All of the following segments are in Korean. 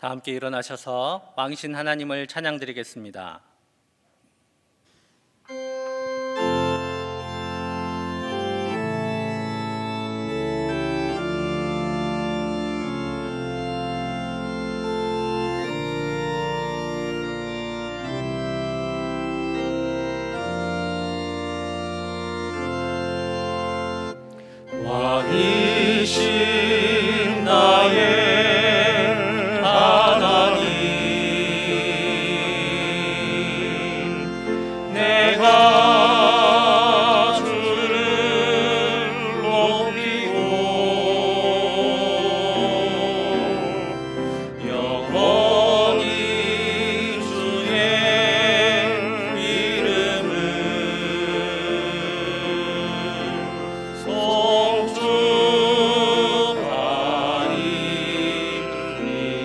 다 함께 일어나셔서 왕이신 하나님을 찬양드리겠습니다. 왕이신 나의 하나님, 내가 주를 높이고 영원히 주의 이름을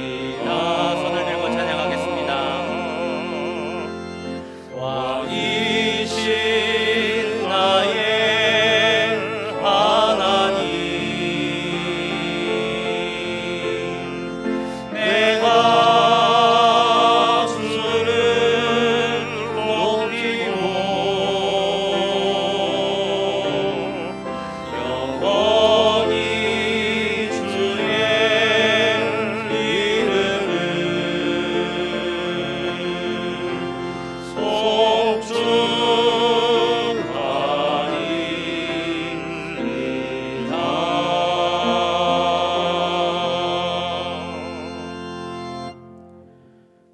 송축하리이다. 손을 들고 찬양하겠습니다. 왕이신 나의 하나님, 내가 주를 높이고 영원히 주의 이름을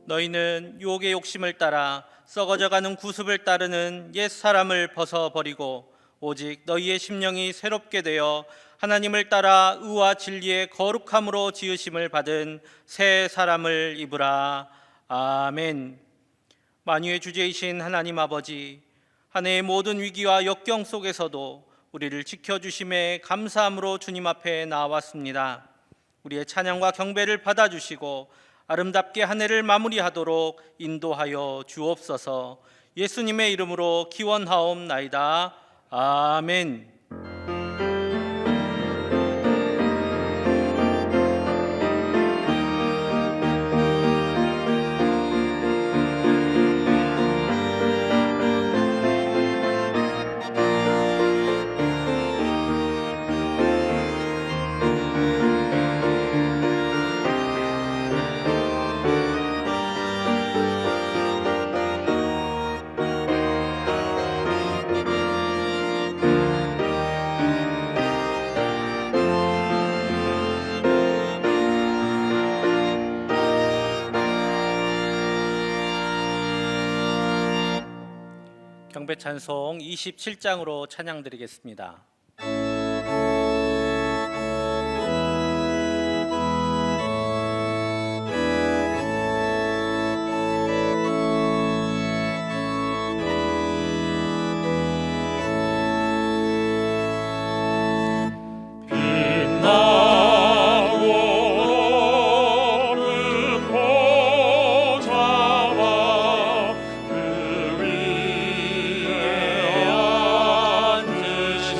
너희는 유혹의 욕심을 따라 썩어져가는 구습을 따르는 옛 사람을 벗어버리고 오직 너희의 심령이 새롭게 되어 하나님을 따라 의와 진리의 거룩함으로 지으심을 받은 새 사람을 입으라. 아멘. 만유의 주제이신 하나님 아버지, 한 해의 모든 위기와 역경 속에서도 우리를 지켜주심에 감사함으로 주님 앞에 나왔습니다. 우리의 찬양과 경배를 받아주시고 아름답게 한 해를 마무리하도록 인도하여 주옵소서. 예수님의 이름으로 기원하옵나이다. 아멘. 경배 찬송 27장으로 찬양드리겠습니다. 빛나오는 보좌와 그 위에 앉으신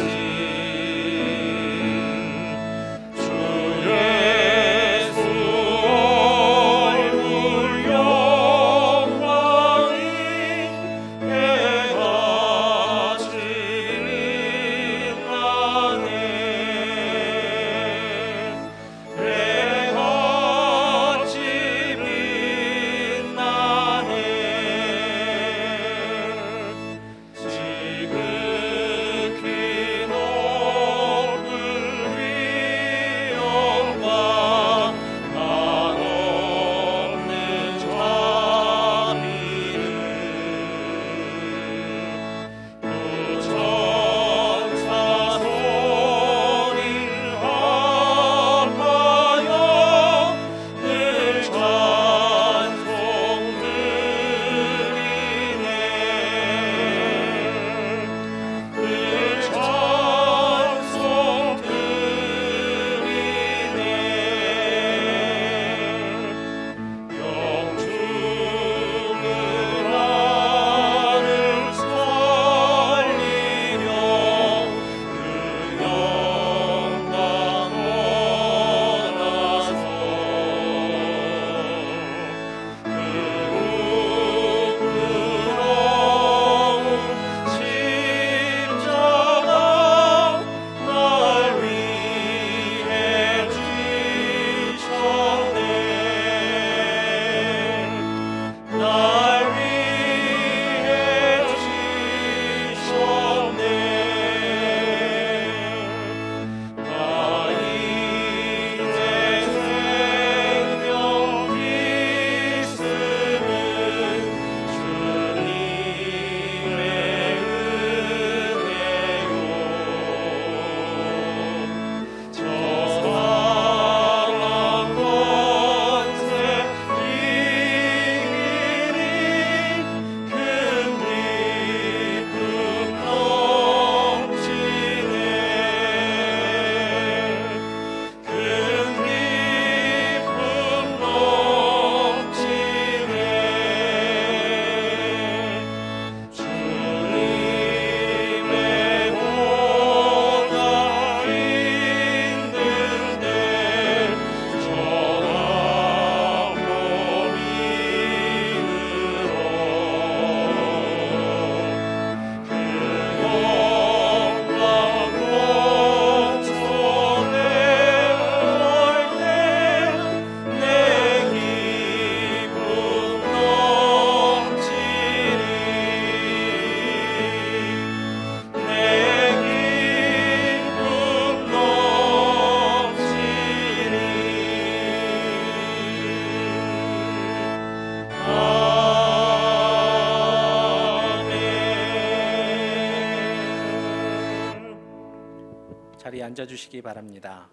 앉아주시기 바랍니다.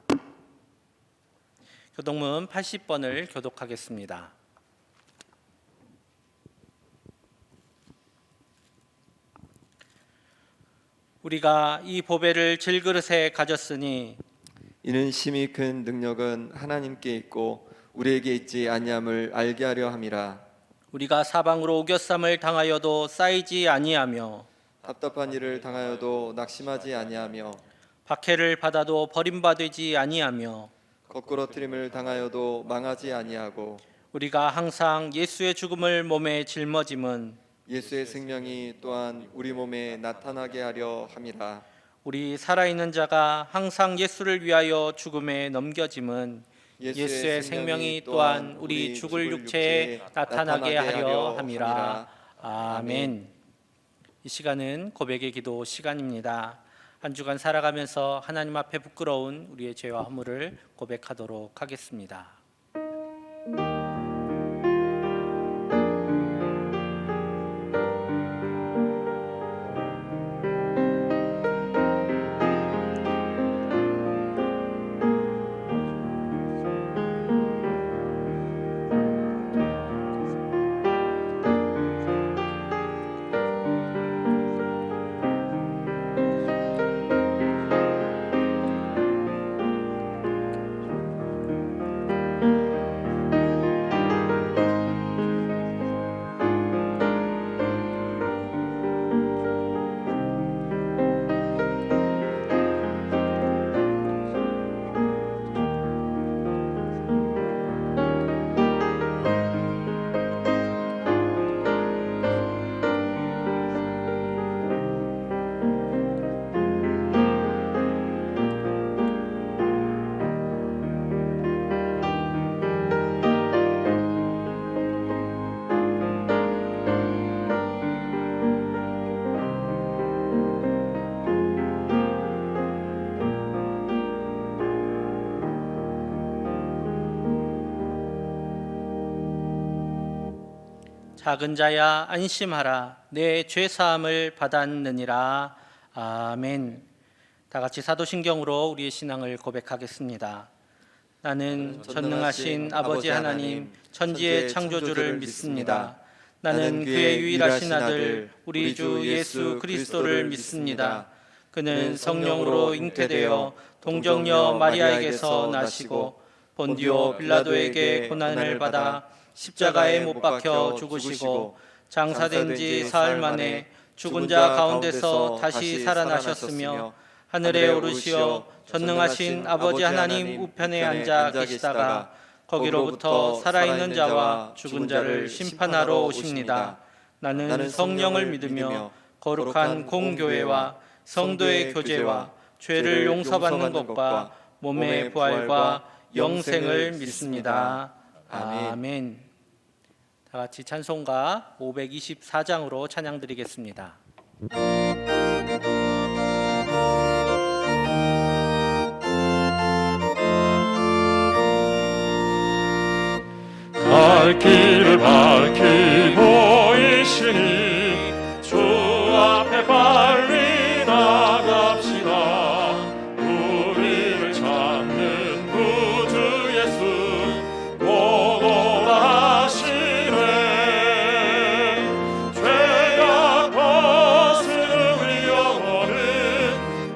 교독문 80번을 교독하겠습니다. 우리가 이 보배를 질그릇에 가졌으니 이는 심히 큰 능력은 하나님께 있고 우리에게 있지 아니함을 알게 하려 함이라. 우리가 사방으로 오겨쌈을 당하여도 쌓이지 아니하며 답답한 일을 당하여도 낙심하지 아니하며 박해를 받아도 버림받지 아니하며 거꾸로 트림을 당하여도 망하지 아니하고 우리가 항상 예수의 죽음을 몸에 짊어짐은 예수의 생명이 또한 우리 몸에 나타나게 하려 함이라. 우리 살아있는 자가 항상 예수를 위하여 죽음에 넘겨짐은 예수의 생명이 또한 우리 죽을 육체에 나타나게 하려 함이라. 아멘. 이 시간은 고백의 기도 시간입니다. 한 주간 살아가면서 하나님 앞에 부끄러운 우리의 죄와 허물을 고백하도록 하겠습니다. 작은 자야 안심하라 내 죄사함을 받았느니라. 아멘. 다 같이 사도신경으로 우리의 신앙을 고백하겠습니다. 나는 전능하신 아버지 하나님 천지의 창조주를 믿습니다. 나는 그의 유일하신 아들 우리 주 예수 그리스도를 믿습니다. 그는 성령으로 잉태되어 동정녀 마리아에게서 나시고 본디오 빌라도에게 고난을 받아 십자가에 못 박혀 죽으시고 장사된 지 사흘 만에 죽은 자 가운데서 다시 살아나셨으며 하늘에 오르시어 전능하신 아버지 하나님 우편에 앉아 계시다가 거기로부터 살아있는 자와 죽은 자를 심판하러 오십니다. 나는 성령을 믿으며 거룩한 공교회와 성도의 교제와 죄를 용서받는 것과 몸의 부활과 영생을 믿습니다. 아멘. 다 같이 찬송가 524장으로 찬양드리겠습니다. 갈 길을 밝히고 이시니 주 앞에 빨리 나갑시다. 우리를 찾는 구주 예수 곧 오라 하시네. 죄가 벗은 우리 영혼은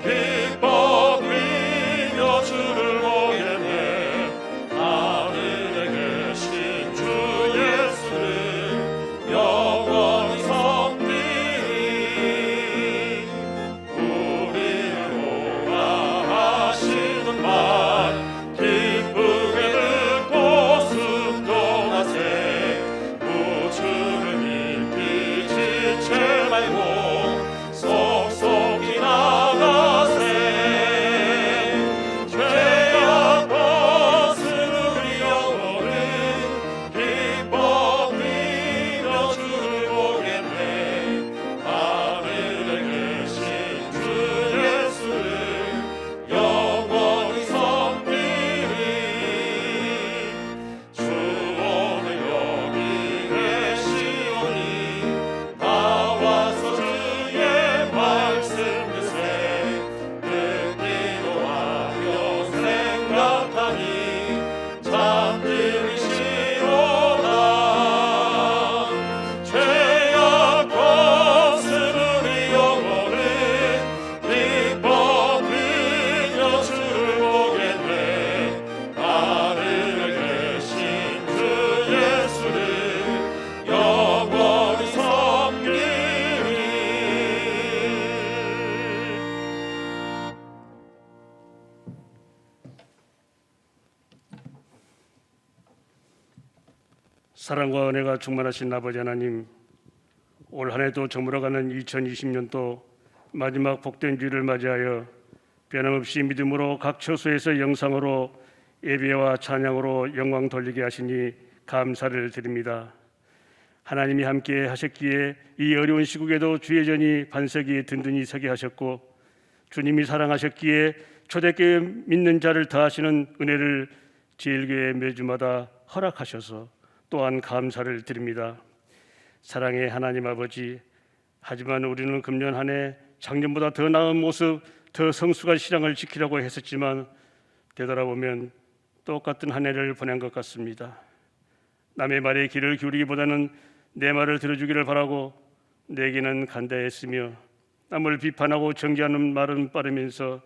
기뻐 누리며 주를 보게 돼. 하늘에 계신 주 예수를 사랑과 은혜가 충만하신 아버지 하나님, 올 한 해도 저물어가는 2020년도 마지막 복된 주일을 맞이하여 변함없이 믿음으로 각 처소에서 영상으로 예배와 찬양으로 영광 돌리게 하시니 감사를 드립니다. 하나님이 함께 하셨기에 이 어려운 시국에도 주의 전이 반석이 든든히 서게 하셨고, 주님이 사랑하셨기에 초대교회 믿는 자를 더하시는 은혜를 제일교회 매주마다 허락하셔서 또한 감사를 드립니다. 사랑의 하나님 아버지, 하지만 우리는 금년 한 해 작년보다 더 나은 모습, 더 성숙한 신앙을 지키려고 했었지만 되돌아보면 똑같은 한 해를 보낸 것 같습니다. 남의 말에 귀를 기울이기보다는 내 말을 들어주기를 바라고 내게는 간다했으며, 남을 비판하고 정죄하는 말은 빠르면서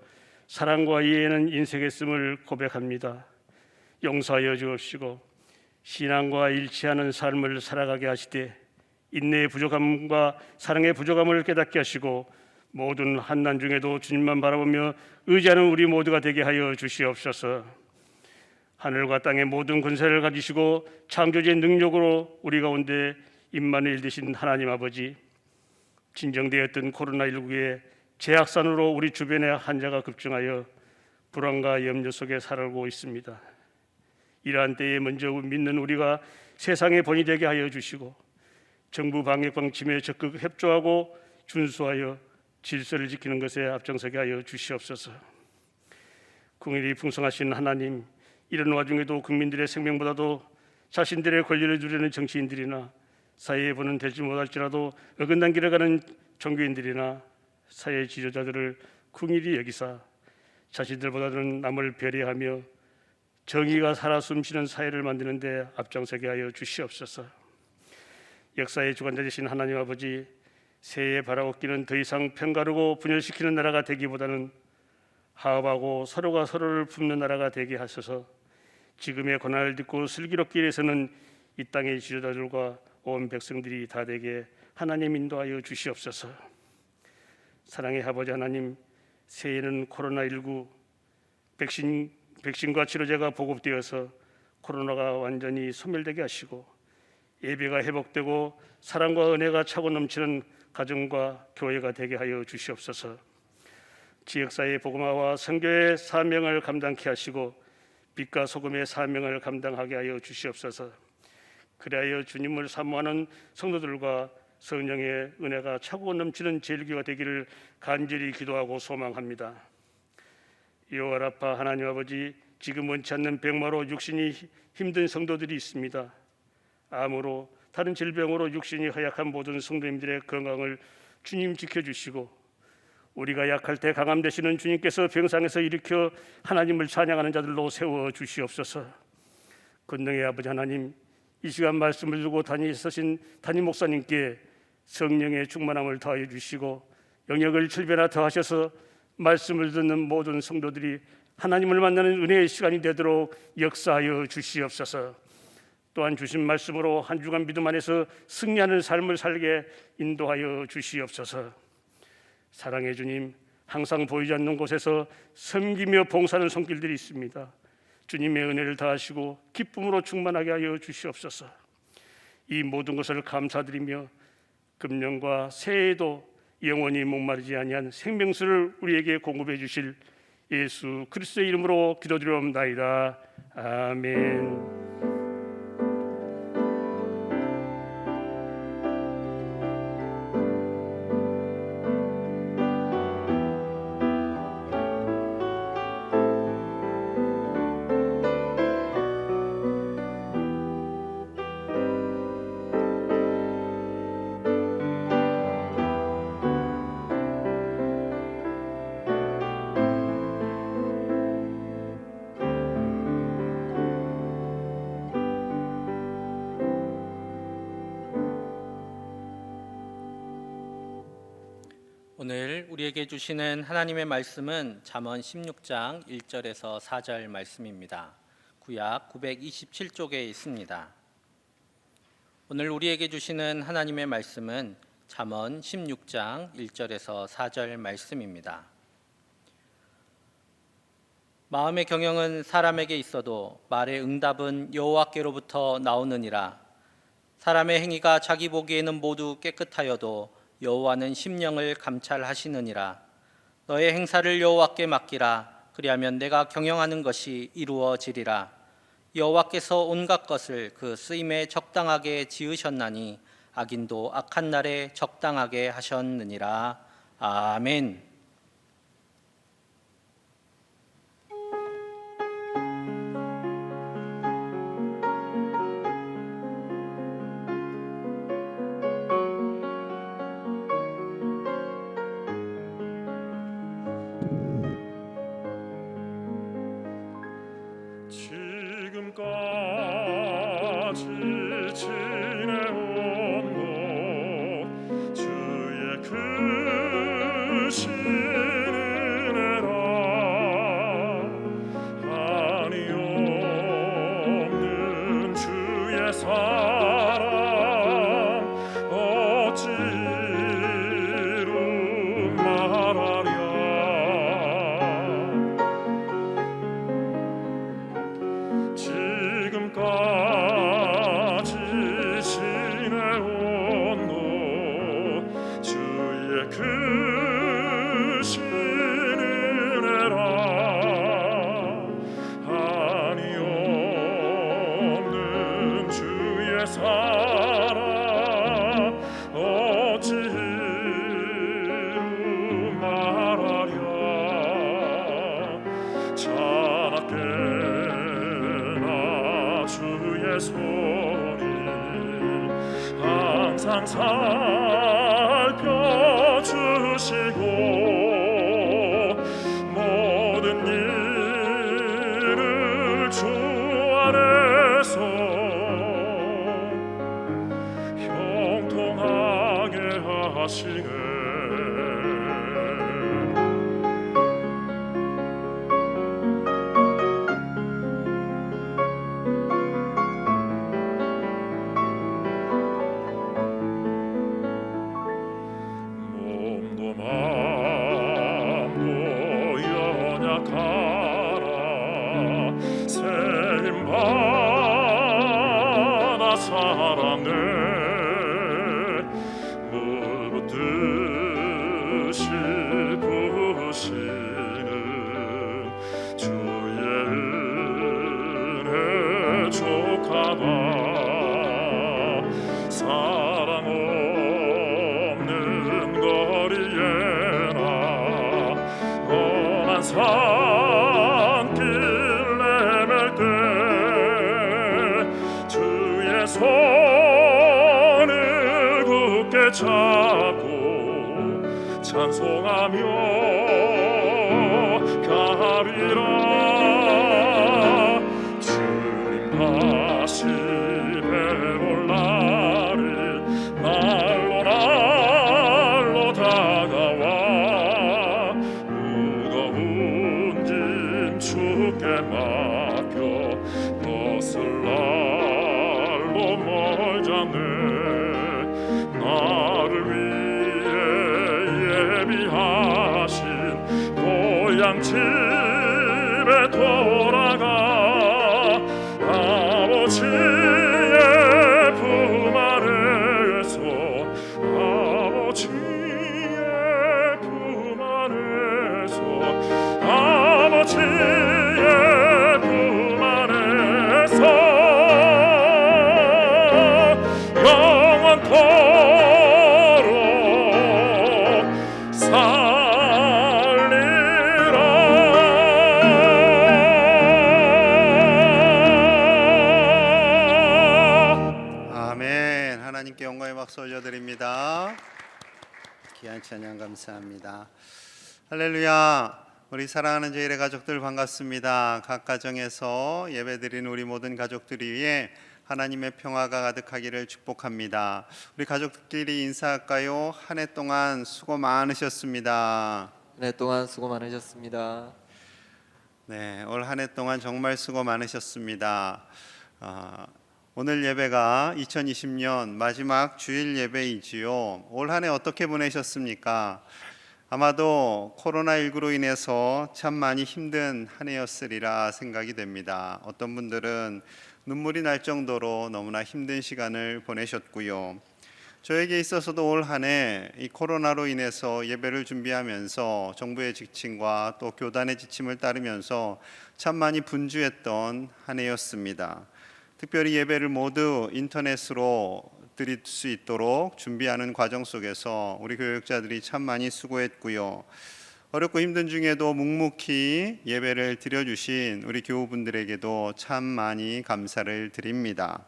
사랑과 이해는 인색했음을 고백합니다. 용서하여 주옵시고 신앙과 일치하는 삶을 살아가게 하시되 인내의 부족함과 사랑의 부족함을 깨닫게 하시고 모든 환난 중에도 주님만 바라보며 의지하는 우리 모두가 되게 하여 주시옵소서. 하늘과 땅의 모든 권세를 가지시고 창조주의 능력으로 우리 가운데 임마누엘 되신 하나님 아버지, 진정되었던 코로나19의 재확산으로 우리 주변의 환자가 급증하여 불안과 염려 속에 살아가고 있습니다. 이러한 때에 먼저 믿는 우리가 세상의 본이 되게 하여 주시고 정부 방역 방침에 적극 협조하고 준수하여 질서를 지키는 것에 앞장서게 하여 주시옵소서. 긍휼이 풍성하신 하나님, 이런 와중에도 국민들의 생명보다도 자신들의 권리를 누리는 정치인들이나 사회의 본은 되지 못할지라도 어긋난 길을 가는 종교인들이나 사회 지도자들을 긍휼히 여기사 자신들보다는 남을 배려하며 정의가 살아 숨쉬는 사회를 만드는 데 앞장서게 하여 주시옵소서. 역사의 주관자 되신 하나님 아버지, 새해에 바라옵기는 더 이상 편가르고 분열시키는 나라가 되기보다는 화합하고 서로가 서로를 품는 나라가 되게 하셔서 지금의 고난을 딛고 슬기롭게 일해서는 이 땅의 지도자들과 온 백성들이 다 되게 하나님 인도하여 주시옵소서. 사랑의 아버지 하나님, 새해에는 코로나19 백신과 치료제가 보급되어서 코로나가 완전히 소멸되게 하시고 예배가 회복되고 사랑과 은혜가 차고 넘치는 가정과 교회가 되게 하여 주시옵소서. 지역사회 복음화와 선교의 사명을 감당케 하시고 빛과 소금의 사명을 감당하게 하여 주시옵소서. 그리하여 주님을 사모하는 성도들과 성령의 은혜가 차고 넘치는 제일교회가 되기를 간절히 기도하고 소망합니다. 여호와라파 하나님 아버지, 지금 원치 않는 병마로 육신이 힘든 성도들이 있습니다. 암으로 다른 질병으로 육신이 허약한 모든 성도님들의 건강을 주님 지켜주시고 우리가 약할 때 강함 되시는 주님께서 병상에서 일으켜 하나님을 찬양하는 자들로 세워 주시옵소서. 권능의 아버지 하나님, 이 시간 말씀을 두고 다니시신 담임 목사님께 성령의 충만함을 더하여 주시고 영역을 7배나 더하셔서 말씀을 듣는 모든 성도들이 하나님을 만나는 은혜의 시간이 되도록 역사하여 주시옵소서. 또한 주신 말씀으로 한 주간 믿음 안에서 승리하는 삶을 살게 인도하여 주시옵소서. 사랑의 주님, 항상 보이지 않는 곳에서 섬기며 봉사하는 손길들이 있습니다. 주님의 은혜를 다하시고 기쁨으로 충만하게 하여 주시옵소서. 이 모든 것을 감사드리며 금년과 새해에도 영원히 목마르지 아니한 생명수를 우리에게 공급해 주실 예수 그리스도의 이름으로 기도드리옵나이다. 아멘. 오늘 우리에게 주시는 하나님의 말씀은 잠언 16장 1절에서 4절 말씀입니다. 구약 927쪽에 있습니다. 오늘 우리에게 주시는 하나님의 말씀은 잠언 16장 1절에서 4절 말씀입니다. 마음의 경영은 사람에게 있어도 말의 응답은 여호와께로부터 나오느니라. 사람의 행위가 자기 보기에는 모두 깨끗하여도 여호와는 심령을 감찰하시느니라. 너의 행사를 여호와께 맡기라. 그리하면 내가 경영하는 것이 이루어지리라. 여호와께서 온갖 것을 그 쓰임에 적당하게 지으셨나니 악인도 악한 날에 적당하게 하셨느니라. 아멘. 지금까지 지내온 것 주의 크신 은혜라. 한이 없는 주의 사랑 어찌로 말하랴. 지금까지 지내온 것 주의 크신 은혜라. 한이 없는 주의 사랑 어찌로 말하랴. 자나깨나 주의 손이 항상 살펴주시고 모든 일을 주 안에서 형통하게 하시네. 몸도 마음도 연약하라. 세림받아 사람네 물붓듯이 부으시는 주의 은혜 족하다. 사랑 없는 거리에나 험한 산길 내맬 때 주의 손을 굳게 잡고 찬송하며 가리라. 주님 다시 뵈볼 날이 날로 날로 다가와. 무거운 짐 주께 맡겨 벗을 날로 멀잖네. 나를 위해 예비하신 고향 집에 돌아가 아버지의 품 안에서 아버지의 품 안에서 아버지의 품 안에서 영원토록 살리라. 아멘. 하나님께 영광의 박수 올려드립니다. 귀한 찬양 감사합니다. 할렐루야. 우리 사랑하는 저희의 가족들 반갑습니다. 각 가정에서 예배드리는 우리 모든 가족들이 위해 하나님의 평화가 가득하기를 축복합니다. 우리 가족끼리 인사할까요? 한 해 동안 수고 많으셨습니다. 한 해 동안 수고 많으셨습니다. 네, 올 한 해 동안 정말 수고 많으셨습니다. 오늘 예배가 2020년 마지막 주일 예배이지요. 올 한 해 어떻게 보내셨습니까? 아마도 코로나19로 인해서 참 많이 힘든 한 해였으리라 생각이 됩니다. 어떤 분들은 눈물이 날 정도로 너무나 힘든 시간을 보내셨고요. 저에게 있어서도 올 한 해 이 코로나로 인해서 예배를 준비하면서 정부의 지침과 또 교단의 지침을 따르면서 참 많이 분주했던 한 해였습니다. 특별히 예배를 모두 인터넷으로 드릴 수 있도록 준비하는 과정 속에서 우리 교육자들이 참 많이 수고했고요. 어렵고 힘든 중에도 묵묵히 예배를 드려주신 우리 교우분들에게도 참 많이 감사를 드립니다.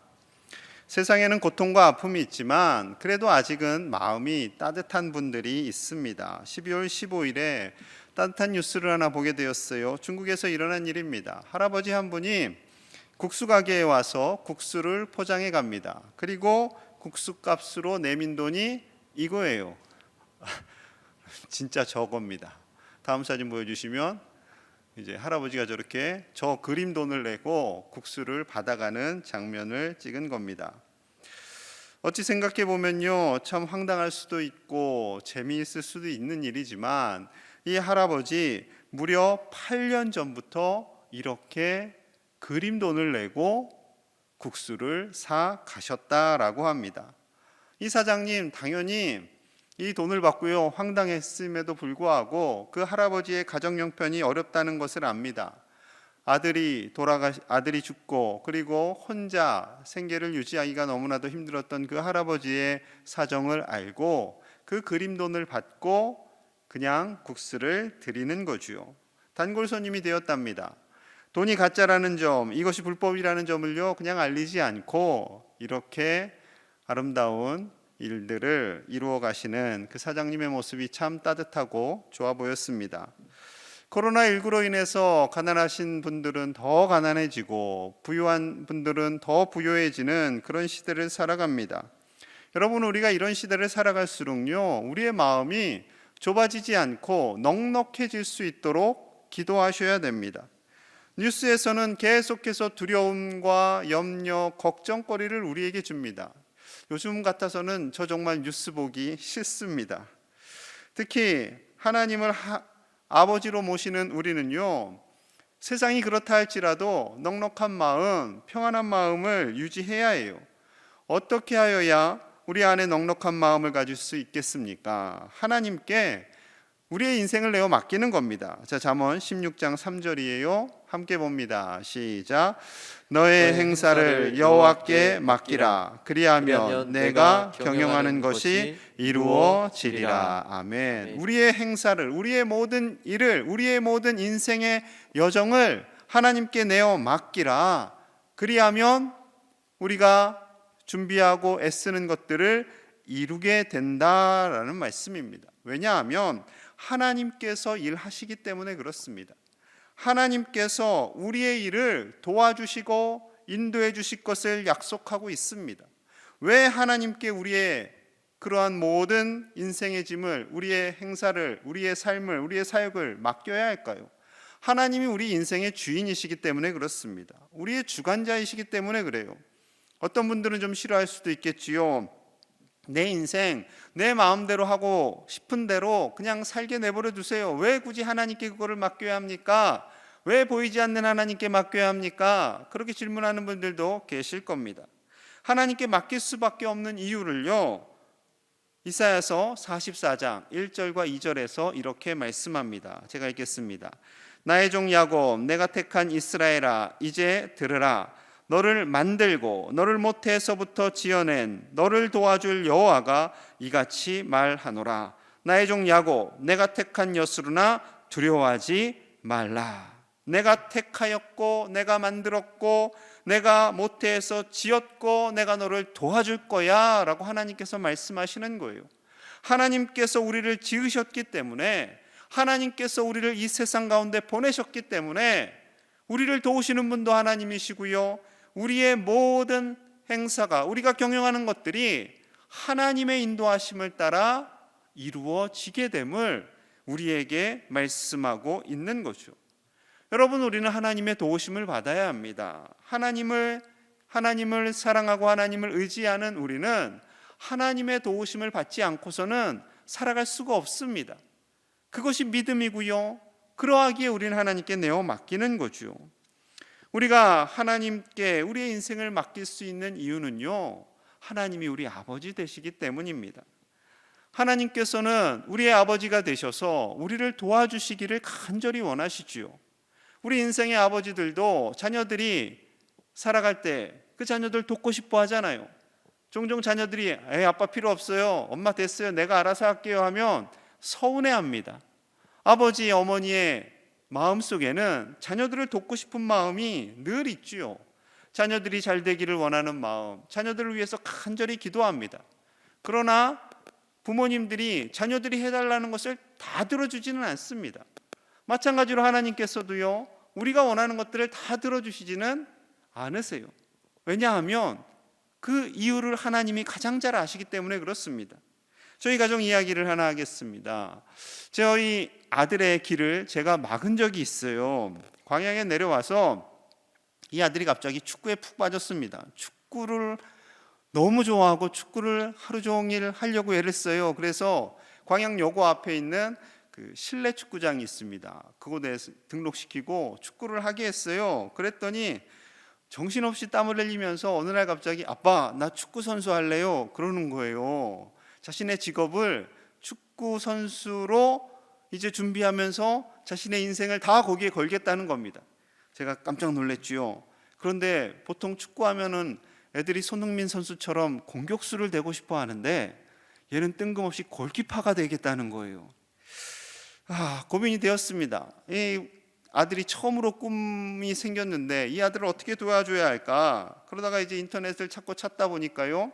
세상에는 고통과 아픔이 있지만 그래도 아직은 마음이 따뜻한 분들이 있습니다. 12월 15일에 따뜻한 뉴스를 하나 보게 되었어요. 중국에서 일어난 일입니다. 할아버지 한 분이 국수 가게에 와서 국수를 포장해 갑니다. 그리고 국수 값으로 내민 돈이 이거예요. 진짜 저겁니다. 다음 사진 보여주시면 이제 할아버지가 저렇게 저 그림 돈을 내고 국수를 받아가는 장면을 찍은 겁니다. 어찌 생각해 보면요, 참 황당할 수도 있고 재미있을 수도 있는 일이지만 이 할아버지 무려 8년 전부터 이렇게 그림 돈을 내고 국수를 사 가셨다라고 합니다. 이 사장님 당연히 이 돈을 받고요 황당했음에도 불구하고 그 할아버지의 가정 형편이 어렵다는 것을 압니다. 아들이 죽고 그리고 혼자 생계를 유지하기가 너무나도 힘들었던 그 할아버지의 사정을 알고 그 그림 돈을 받고 그냥 국수를 드리는 거죠. 단골 손님이 되었답니다. 돈이 가짜라는 점, 이것이 불법이라는 점을요 그냥 알리지 않고 이렇게 아름다운 일들을 이루어 가시는 그 사장님의 모습이 참 따뜻하고 좋아 보였습니다. 코로나19로 인해서 가난하신 분들은 더 가난해지고 부유한 분들은 더 부유해지는 그런 시대를 살아갑니다. 여러분, 우리가 이런 시대를 살아갈수록요 우리의 마음이 좁아지지 않고 넉넉해질 수 있도록 기도하셔야 됩니다. 뉴스에서는 계속해서 두려움과 염려, 걱정거리를 우리에게 줍니다. 요즘 같아서는 저 정말 뉴스 보기 싫습니다. 특히 하나님을 아버지로 모시는 우리는요 세상이 그렇다 할지라도 넉넉한 마음, 평안한 마음을 유지해야 해요. 어떻게 하여야 우리 안에 넉넉한 마음을 가질 수 있겠습니까? 하나님께 우리의 인생을 내어 맡기는 겁니다. 자, 잠언 16장 3절이에요. 함께 봅니다. 시작. 너의 행사를 여호와께 맡기라. 그리하면 내가 경영하는 것이 이루어지리라. 아멘. 우리의 행사를, 우리의 모든 일을, 우리의 모든 인생의 여정을 하나님께 내어 맡기라. 그리하면 우리가 준비하고 애쓰는 것들을 이루게 된다라는 말씀입니다. 왜냐하면 하나님께서 일하시기 때문에 그렇습니다. 하나님께서 우리의 일을 도와주시고 인도해 주실 것을 약속하고 있습니다. 왜 하나님께 우리의 그러한 모든 인생의 짐을, 우리의 행사를, 우리의 삶을, 우리의 사역을 맡겨야 할까요? 하나님이 우리 인생의 주인이시기 때문에 그렇습니다. 우리의 주관자이시기 때문에 그래요. 어떤 분들은 좀 싫어할 수도 있겠지요. 내 인생 내 마음대로 하고 싶은 대로 그냥 살게 내버려 두세요. 왜 굳이 하나님께 그거를 맡겨야 합니까? 왜 보이지 않는 하나님께 맡겨야 합니까? 그렇게 질문하는 분들도 계실 겁니다. 하나님께 맡길 수밖에 없는 이유를요 이사야서 44장 1절과 2절에서 이렇게 말씀합니다. 제가 읽겠습니다. 나의 종 야곱, 내가 택한 이스라엘아, 이제 들으라. 너를 만들고 너를 모태에서부터 지어낸 너를 도와줄 여호와가 이같이 말하노라. 나의 종 야곱, 내가 택한 여스루나 두려워하지 말라. 내가 택하였고 내가 만들었고 내가 모태에서 지었고 내가 너를 도와줄 거야 라고 하나님께서 말씀하시는 거예요. 하나님께서 우리를 지으셨기 때문에, 하나님께서 우리를 이 세상 가운데 보내셨기 때문에 우리를 도우시는 분도 하나님이시고요, 우리의 모든 행사가, 우리가 경영하는 것들이 하나님의 인도하심을 따라 이루어지게 됨을 우리에게 말씀하고 있는 거죠. 여러분, 우리는 하나님의 도우심을 받아야 합니다. 하나님을 사랑하고 하나님을 의지하는 우리는 하나님의 도우심을 받지 않고서는 살아갈 수가 없습니다. 그것이 믿음이고요. 그러하기에 우리는 하나님께 내어 맡기는 거죠. 우리가 하나님께 우리의 인생을 맡길 수 있는 이유는요, 하나님이 우리 아버지 되시기 때문입니다. 하나님께서는 우리의 아버지가 되셔서 우리를 도와주시기를 간절히 원하시지요. 우리 인생의 아버지들도 자녀들이 살아갈 때 그 자녀들 돕고 싶어 하잖아요. 종종 자녀들이 아빠 필요 없어요, 엄마 됐어요, 내가 알아서 할게요 하면 서운해합니다. 아버지 어머니의 마음속에는 자녀들을 돕고 싶은 마음이 늘 있지요. 자녀들이 잘 되기를 원하는 마음, 자녀들을 위해서 간절히 기도합니다. 그러나 부모님들이 자녀들이 해달라는 것을 다 들어주지는 않습니다. 마찬가지로 하나님께서도요, 우리가 원하는 것들을 다 들어주시지는 않으세요. 왜냐하면 그 이유를 하나님이 가장 잘 아시기 때문에 그렇습니다. 저희 가정 이야기를 하나 하겠습니다. 저희 아들의 길을 제가 막은 적이 있어요. 광양에 내려와서 이 아들이 갑자기 축구에 푹 빠졌습니다. 축구를 너무 좋아하고 축구를 하루 종일 하려고 애를 써요. 그래서 광양여고 앞에 있는 그 실내 축구장이 있습니다. 그곳에 등록시키고 축구를 하게 했어요. 그랬더니 정신없이 땀을 흘리면서 어느 날 갑자기 아빠 나 축구 선수 할래요 그러는 거예요. 자신의 직업을 축구 선수로 이제 준비하면서 자신의 인생을 다 거기에 걸겠다는 겁니다. 제가 깜짝 놀랐지요. 그런데 보통 축구하면은 애들이 손흥민 선수처럼 공격수를 되고 싶어 하는데 얘는 뜬금없이 골키퍼가 되겠다는 거예요. 고민이 되었습니다. 이 아들이 처음으로 꿈이 생겼는데 이 아들을 어떻게 도와줘야 할까? 그러다가 이제 인터넷을 찾다 보니까요,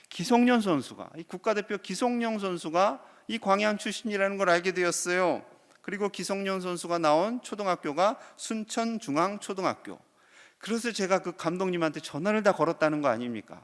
기성용 선수가, 이 국가대표 기성용 선수가 이 광양 출신이라는 걸 알게 되었어요. 그리고 기성용 선수가 나온 초등학교가 순천중앙초등학교. 그래서 제가 그 감독님한테 전화를 다 걸었다는 거 아닙니까?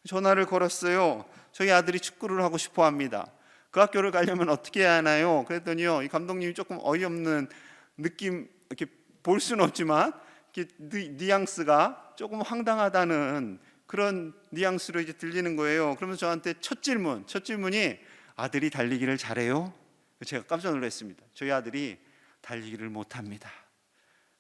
전화를 걸었어요. 저희 아들이 축구를 하고 싶어 합니다. 그 학교를 가려면 어떻게 해야 하나요? 그랬더니요, 이 감독님이 조금 어이없는 느낌, 이렇게 볼 수는 없지만 이렇게 뉘앙스가 조금 황당하다는 그런 뉘앙스로 이제 들리는 거예요. 그러면서 저한테 첫 질문이 아들이 달리기를 잘해요? 제가 깜짝 놀랐습니다. 저희 아들이 달리기를 못합니다.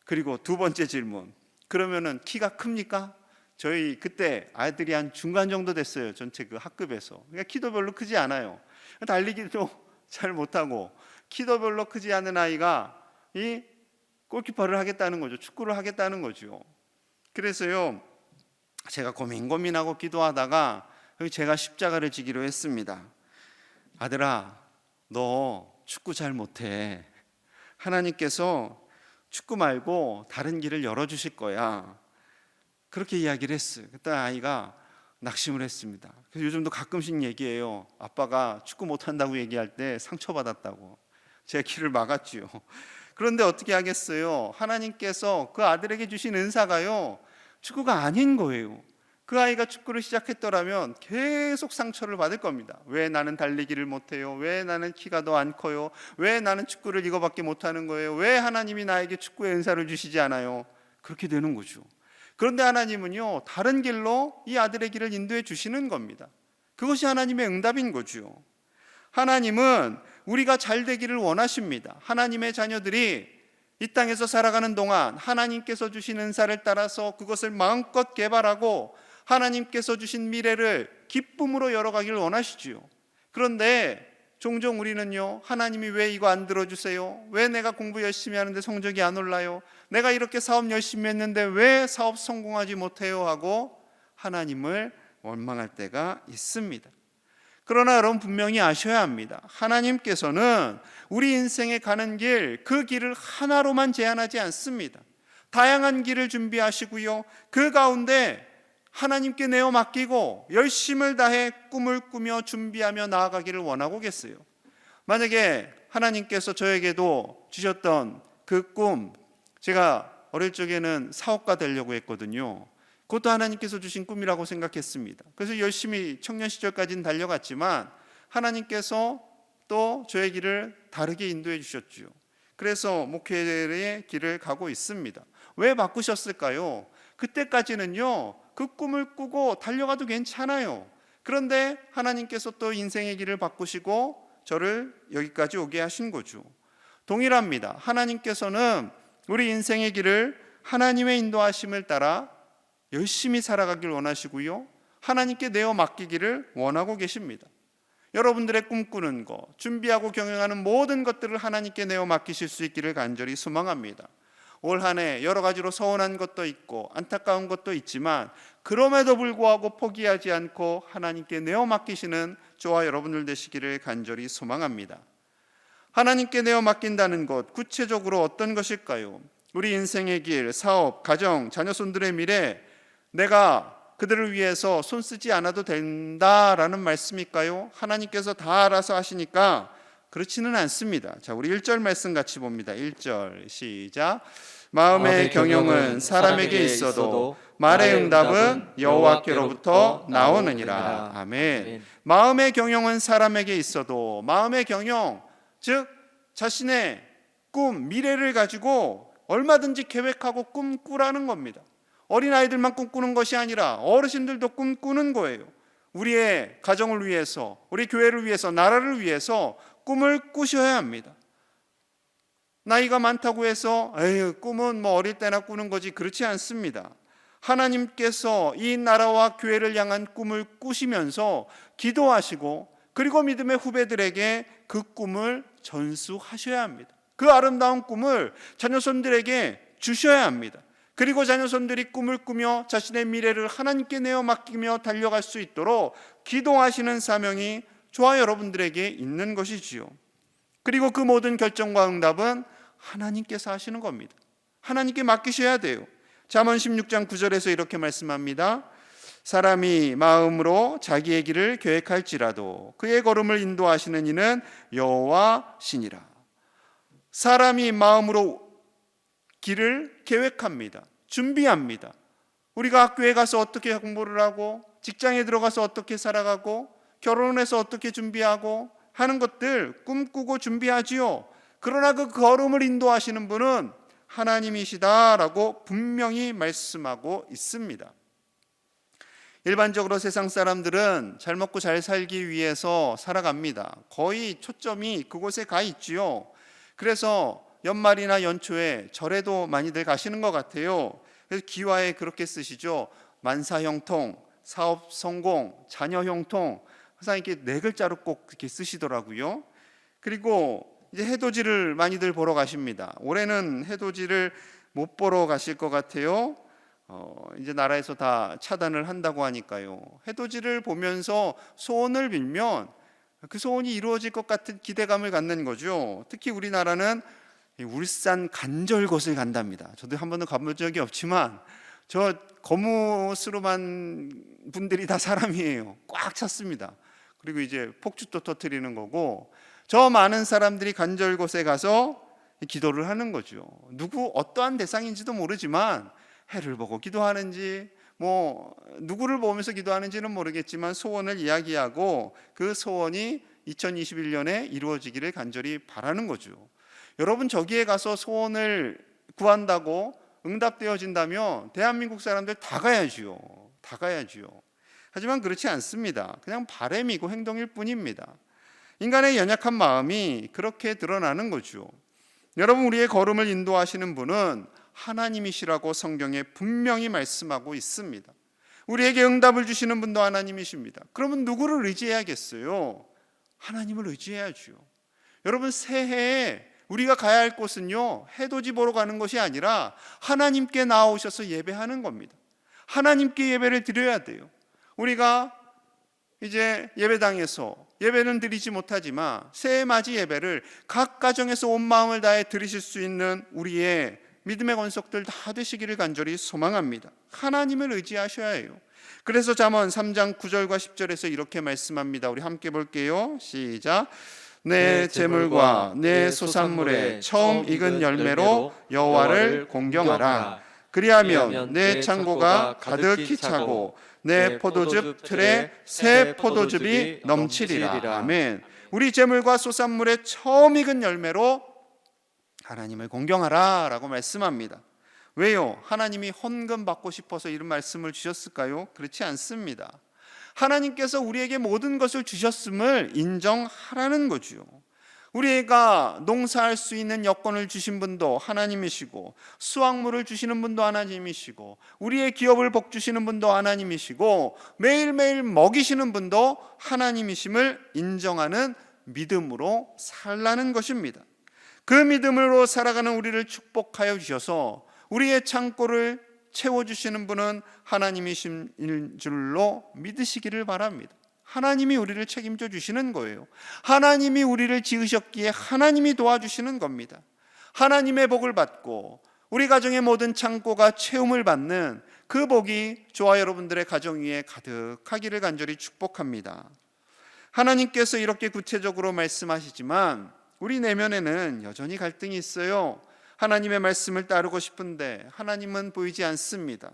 그리고 두 번째 질문, 그러면은 키가 큽니까? 저희 그때 아들이 한 중간 정도 됐어요. 전체 그 학급에서. 그러니까 키도 별로 크지 않아요. 달리기도 잘 못하고 키도 별로 크지 않은 아이가 이 골키퍼를 하겠다는 거죠. 축구를 하겠다는 거죠. 그래서요, 제가 고민하고 기도하다가 제가 십자가를 지기로 했습니다. 아들아, 너 축구 잘 못해. 하나님께서 축구 말고 다른 길을 열어주실 거야. 그렇게 이야기를 했어요. 그때 아이가 낙심을 했습니다. 그래서 요즘도 가끔씩 얘기해요. 아빠가 축구 못한다고 얘기할 때 상처받았다고. 제 길을 막았지요. 그런데 어떻게 하겠어요? 하나님께서 그 아들에게 주신 은사가요, 축구가 아닌 거예요. 그 아이가 축구를 시작했더라면 계속 상처를 받을 겁니다. 왜 나는 달리기를 못해요? 왜 나는 키가 더 안 커요? 왜 나는 축구를 이거밖에 못하는 거예요? 왜 하나님이 나에게 축구의 은사를 주시지 않아요? 그렇게 되는 거죠. 그런데 하나님은요, 다른 길로 이 아들의 길을 인도해 주시는 겁니다. 그것이 하나님의 응답인 거죠. 하나님은 우리가 잘 되기를 원하십니다. 하나님의 자녀들이 이 땅에서 살아가는 동안 하나님께서 주신 은사를 따라서 그것을 마음껏 개발하고 하나님께서 주신 미래를 기쁨으로 열어가기를 원하시지요. 그런데 종종 우리는요, 하나님이 왜 이거 안 들어주세요? 왜 내가 공부 열심히 하는데 성적이 안 올라요? 내가 이렇게 사업 열심히 했는데 왜 사업 성공하지 못해요? 하고 하나님을 원망할 때가 있습니다. 그러나 여러분 분명히 아셔야 합니다. 하나님께서는 우리 인생에 가는 길, 그 길을 하나로만 제한하지 않습니다. 다양한 길을 준비하시고요, 그 가운데 하나님께 내어 맡기고 열심을 다해 꿈을 꾸며 준비하며 나아가기를 원하고 계세요. 만약에 하나님께서 저에게도 주셨던 그 꿈, 제가 어릴 적에는 사업가 되려고 했거든요. 그것도 하나님께서 주신 꿈이라고 생각했습니다. 그래서 열심히 청년 시절까지는 달려갔지만 하나님께서 또 저의 길을 다르게 인도해 주셨죠. 그래서 목회의 길을 가고 있습니다. 왜 바꾸셨을까요? 그때까지는요, 그 꿈을 꾸고 달려가도 괜찮아요. 그런데 하나님께서 또 인생의 길을 바꾸시고 저를 여기까지 오게 하신 거죠. 동일합니다. 하나님께서는 우리 인생의 길을 하나님의 인도하심을 따라 열심히 살아가길 원하시고요, 하나님께 내어 맡기기를 원하고 계십니다. 여러분들의 꿈꾸는 것, 준비하고 경영하는 모든 것들을 하나님께 내어 맡기실 수 있기를 간절히 소망합니다. 올 한 해 여러 가지로 서운한 것도 있고 안타까운 것도 있지만 그럼에도 불구하고 포기하지 않고 하나님께 내어 맡기시는 저와 여러분들 되시기를 간절히 소망합니다. 하나님께 내어 맡긴다는 것, 구체적으로 어떤 것일까요? 우리 인생의 길, 사업, 가정, 자녀손들의 미래, 내가 그들을 위해서 손쓰지 않아도 된다라는 말씀일까요? 하나님께서 다 알아서 하시니까 그렇지는 않습니다. 자, 우리 1절 말씀 같이 봅니다. 1절 시작. 마음의 경영은 사람에게 있어도 말의 응답은 여호와께로부터 나오느니라. 아멘. 마음의 경영은 사람에게 있어도, 마음의 경영, 즉 자신의 꿈, 미래를 가지고 얼마든지 계획하고 꿈꾸라는 겁니다. 어린아이들만 꿈꾸는 것이 아니라 어르신들도 꿈꾸는 거예요. 우리의 가정을 위해서, 우리 교회를 위해서, 나라를 위해서 꿈을 꾸셔야 합니다. 나이가 많다고 해서 에휴, 꿈은 뭐 어릴 때나 꾸는 거지, 그렇지 않습니다. 하나님께서 이 나라와 교회를 향한 꿈을 꾸시면서 기도하시고, 그리고 믿음의 후배들에게 그 꿈을 전수하셔야 합니다. 그 아름다운 꿈을 자녀손들에게 주셔야 합니다. 그리고 자녀손들이 꿈을 꾸며 자신의 미래를 하나님께 내어 맡기며 달려갈 수 있도록 기도하시는 사명이 저와 여러분들에게 있는 것이지요. 그리고 그 모든 결정과 응답은 하나님께서 하시는 겁니다. 하나님께 맡기셔야 돼요. 잠언 16장 9절에서 이렇게 말씀합니다. 사람이 마음으로 자기의 길을 계획할지라도 그의 걸음을 인도하시는 이는 여호와시니라. 사람이 마음으로 길을 계획합니다. 준비합니다. 우리가 학교에 가서 어떻게 공부를 하고, 직장에 들어가서 어떻게 살아가고, 결혼해서 어떻게 준비하고 하는 것들 꿈꾸고 준비하지요. 그러나 그 걸음을 인도하시는 분은 하나님이시다라고 분명히 말씀하고 있습니다. 일반적으로 세상 사람들은 잘 먹고 잘 살기 위해서 살아갑니다. 거의 초점이 그곳에 가 있지요. 그래서 연말이나 연초에 절에도 많이들 가시는 것 같아요. 그래서 기와에 그렇게 쓰시죠. 만사형통, 사업 성공, 자녀 형통, 항상 이렇게 네 글자로 꼭 이렇게 쓰시더라고요. 그리고 이제 해돋이를 많이들 보러 가십니다. 올해는 해돋이를 못 보러 가실 것 같아요. 이제 나라에서 다 차단을 한다고 하니까요. 해돋이를 보면서 소원을 빌면 그 소원이 이루어질 것 같은 기대감을 갖는 거죠. 특히 우리나라는 울산 간절곶을 간답니다. 저도 한 번도 가본 적이 없지만 저 거뭇으로만 분들이 다 사람이에요. 꽉 찼습니다. 그리고 이제 폭죽도 터뜨리는 거고, 저 많은 사람들이 간절곶에 가서 기도를 하는 거죠. 누구 어떠한 대상인지도 모르지만 해를 보고 기도하는지, 뭐 누구를 보면서 기도하는지는 모르겠지만 소원을 이야기하고 그 소원이 2021년에 이루어지기를 간절히 바라는 거죠. 여러분, 저기에 가서 소원을 구한다고 응답되어진다면 대한민국 사람들 다 가야지요. 다 가야지요. 하지만 그렇지 않습니다. 그냥 바램이고 행동일 뿐입니다. 인간의 연약한 마음이 그렇게 드러나는 거죠. 여러분, 우리의 걸음을 인도하시는 분은 하나님이시라고 성경에 분명히 말씀하고 있습니다. 우리에게 응답을 주시는 분도 하나님이십니다. 그러면 누구를 의지해야겠어요? 하나님을 의지해야죠. 여러분, 새해에 우리가 가야 할 곳은요, 해돋이 보러 가는 것이 아니라 하나님께 나오셔서 예배하는 겁니다. 하나님께 예배를 드려야 돼요. 우리가 이제 예배당에서 예배는 드리지 못하지만 새해 맞이 예배를 각 가정에서 온 마음을 다해 드리실 수 있는 우리의 믿음의 권속들 다 되시기를 간절히 소망합니다. 하나님을 의지하셔야 해요. 그래서 잠언 3장 9절과 10절에서 이렇게 말씀합니다. 우리 함께 볼게요. 시작. 내 재물과 내 소산물에 처음 익은 열매로 여호와를 공경하라. 그리하면 내 창고가 가득히 차고 내 포도즙 틀에 새 포도즙이 넘치리라. 아멘. 우리 재물과 소산물의 처음 익은 열매로 하나님을 공경하라 라고 말씀합니다. 왜요? 하나님이 헌금 받고 싶어서 이런 말씀을 주셨을까요? 그렇지 않습니다. 하나님께서 우리에게 모든 것을 주셨음을 인정하라는 거죠. 우리가 농사할 수 있는 여건을 주신 분도 하나님이시고, 수확물을 주시는 분도 하나님이시고, 우리의 기업을 복주시는 분도 하나님이시고, 매일매일 먹이시는 분도 하나님이심을 인정하는 믿음으로 살라는 것입니다. 그 믿음으로 살아가는 우리를 축복하여 주셔서 우리의 창고를 채워주시는 분은 하나님이신 줄로 믿으시기를 바랍니다. 하나님이 우리를 책임져 주시는 거예요. 하나님이 우리를 지으셨기에 하나님이 도와주시는 겁니다. 하나님의 복을 받고 우리 가정의 모든 창고가 채움을 받는 그 복이 저와 여러분들의 가정 위에 가득하기를 간절히 축복합니다. 하나님께서 이렇게 구체적으로 말씀하시지만 우리 내면에는 여전히 갈등이 있어요. 하나님의 말씀을 따르고 싶은데 하나님은 보이지 않습니다.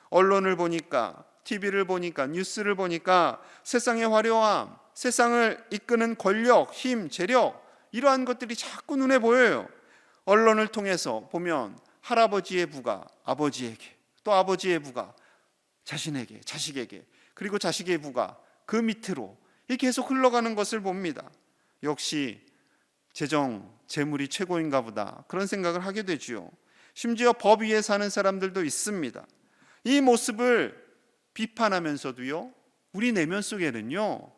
언론을 보니까, TV를 보니까, 뉴스를 보니까 세상의 화려함, 세상을 이끄는 권력, 힘, 재력, 이러한 것들이 자꾸 눈에 보여요. 언론을 통해서 보면 할아버지의 부가 아버지에게, 또 아버지의 부가 자신에게, 자식에게, 그리고 자식의 부가 그 밑으로 이렇게 계속 흘러가는 것을 봅니다. 역시 재물이 최고인가 보다, 그런 생각을 하게 되지요. 심지어 법 위에 사는 사람들도 있습니다. 이 모습을 비판하면서도요, 우리 내면 속에는요,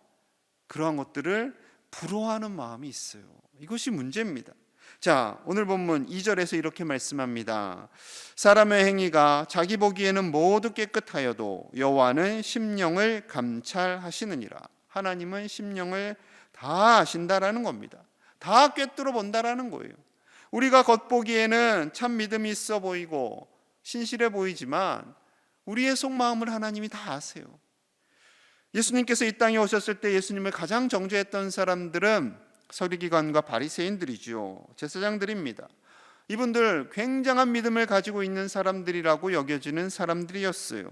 그러한 것들을 부러워하는 마음이 있어요. 이것이 문제입니다. 자, 오늘 본문 2절에서 이렇게 말씀합니다. 사람의 행위가 자기 보기에는 모두 깨끗하여도 여호와는 심령을 감찰하시느니라. 하나님은 심령을 다 아신다라는 겁니다. 다 꿰뚫어 본다라는 거예요. 우리가 겉보기에는 참 믿음이 있어 보이고 신실해 보이지만 우리의 속마음을 하나님이 다 아세요. 예수님께서 이 땅에 오셨을 때 예수님을 가장 정죄했던 사람들은 서기관과 바리새인들이죠. 제사장들입니다. 이분들 굉장한 믿음을 가지고 있는 사람들이라고 여겨지는 사람들이었어요.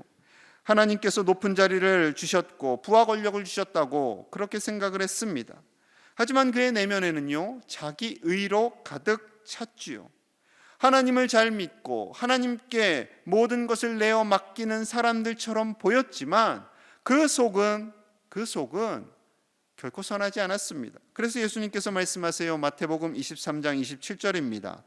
하나님께서 높은 자리를 주셨고 부와 권력을 주셨다고 그렇게 생각을 했습니다. 하지만 그의 내면에는요, 자기 의로 가득 찼지요. 하나님을 잘 믿고 하나님께 모든 것을 내어 맡기는 사람들처럼 보였지만 그 속은 결코 선하지 않았습니다. 그래서 예수님께서 말씀하세요. 마태복음 23장 27절입니다.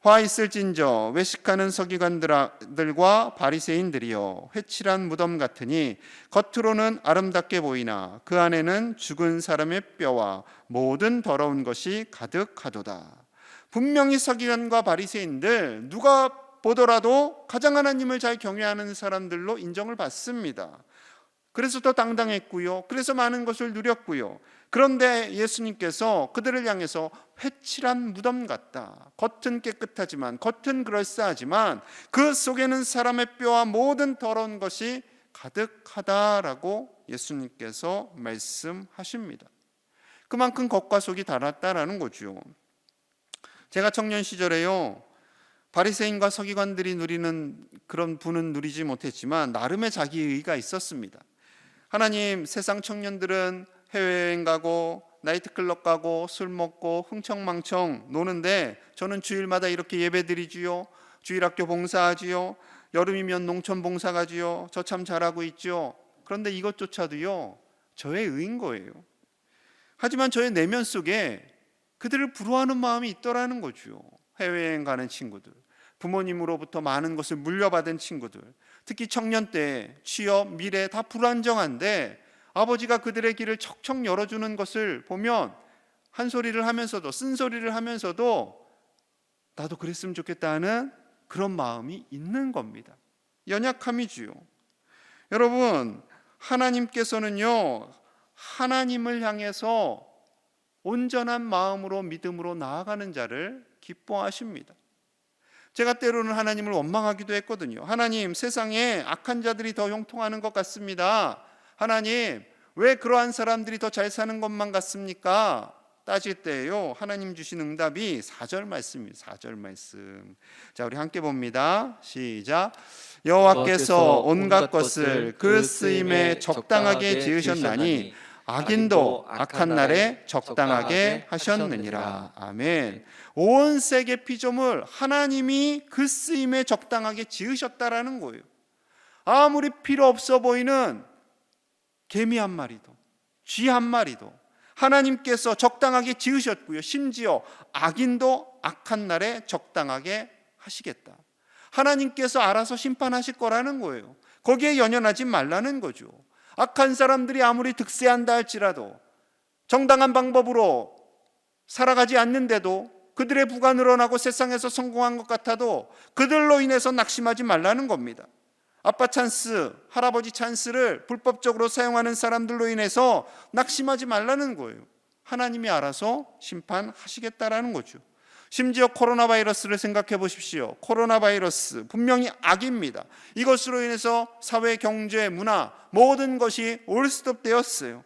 화 있을진저 외식하는 서기관들과 바리새인들이여, 회칠한 무덤 같으니 겉으로는 아름답게 보이나 그 안에는 죽은 사람의 뼈와 모든 더러운 것이 가득하도다. 분명히 서기관과 바리새인들, 누가 보더라도 가장 하나님을 잘 경외하는 사람들로 인정을 받습니다. 그래서 더 당당했고요, 그래서 많은 것을 누렸고요. 그런데 예수님께서 그들을 향해서 회칠한 무덤 같다, 겉은 깨끗하지만, 겉은 그럴싸하지만 그 속에는 사람의 뼈와 모든 더러운 것이 가득하다라고 예수님께서 말씀하십니다. 그만큼 겉과 속이 달랐다라는 거죠. 제가 청년 시절에요, 바리새인과 서기관들이 누리는 그런 부는 누리지 못했지만 나름의 자기의가 있었습니다. 하나님, 세상 청년들은 해외여행 가고 나이트클럽 가고 술 먹고 흥청망청 노는데 저는 주일마다 이렇게 예배드리지요, 주일학교 봉사하지요, 여름이면 농촌 봉사 가지요, 저 참 잘하고 있죠. 그런데 이것조차도요, 저의 의인 거예요. 하지만 저의 내면 속에 그들을 부러워하는 마음이 있더라는 거죠. 해외여행 가는 친구들, 부모님으로부터 많은 것을 물려받은 친구들, 특히 청년 때 취업, 미래 다 불안정한데 아버지가 그들의 길을 척척 열어주는 것을 보면 한 소리를 하면서도, 쓴소리를 하면서도 나도 그랬으면 좋겠다 하는 그런 마음이 있는 겁니다. 연약함이지요. 여러분, 하나님께서는요, 하나님을 향해서 온전한 마음으로 믿음으로 나아가는 자를 기뻐하십니다. 제가 때로는 하나님을 원망하기도 했거든요. 하나님, 세상에 악한 자들이 더 형통하는 것 같습니다. 하나님, 왜 그러한 사람들이 더 잘 사는 것만 같습니까? 따질 때요, 하나님 주신 응답이 4절 말씀입니다. 4절 말씀. 자, 우리 함께 봅니다. 시작. 여호와께서 온갖 것을 그 쓰임에 적당하게 지으셨나니 악인도 악한 날에 적당하게 하셨느니라. 아멘. 온 세계 피조물 하나님이 그 쓰임에 적당하게 지으셨다라는 거예요. 아무리 필요 없어 보이는 개미 한 마리도, 쥐 한 마리도 하나님께서 적당하게 지으셨고요. 심지어 악인도 악한 날에 적당하게 하시겠다. 하나님께서 알아서 심판하실 거라는 거예요. 거기에 연연하지 말라는 거죠. 악한 사람들이 아무리 득세한다 할지라도 정당한 방법으로 살아가지 않는데도 그들의 부가 늘어나고 세상에서 성공한 것 같아도 그들로 인해서 낙심하지 말라는 겁니다. 아빠 찬스, 할아버지 찬스를 불법적으로 사용하는 사람들로 인해서 낙심하지 말라는 거예요. 하나님이 알아서 심판하시겠다라는 거죠. 심지어 코로나 바이러스를 생각해 보십시오. 코로나 바이러스 분명히 악입니다. 이것으로 인해서 사회, 경제, 문화 모든 것이 올스톱되었어요.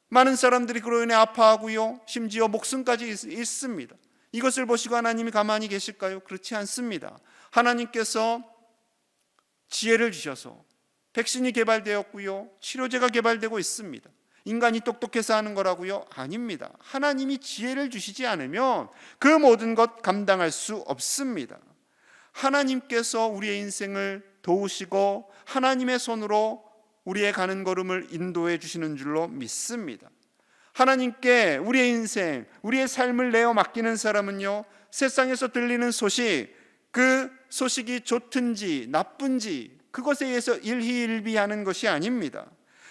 많은 사람들이 그로 인해 아파하고요. 심지어 목숨까지 잃습니다. 이것을 보시고 하나님이 가만히 계실까요? 그렇지 않습니다. 하나님께서 지혜를 주셔서 백신이 개발되었고요. 치료제가 개발되고 있습니다. 인간이 똑똑해서 하는 거라고요? 아닙니다. 하나님이 지혜를 주시지 않으면 그 모든 것 감당할 수 없습니다. 하나님께서 우리의 인생을 도우시고 하나님의 손으로 우리의 가는 걸음을 인도해 주시는 줄로 믿습니다. 하나님께 우리의 인생, 우리의 삶을 내어 맡기는 사람은요, 세상에서 들리는 소식, 그 소식이 좋든지 나쁜지 그것에 의해서 일희일비하는 것이 아닙니다.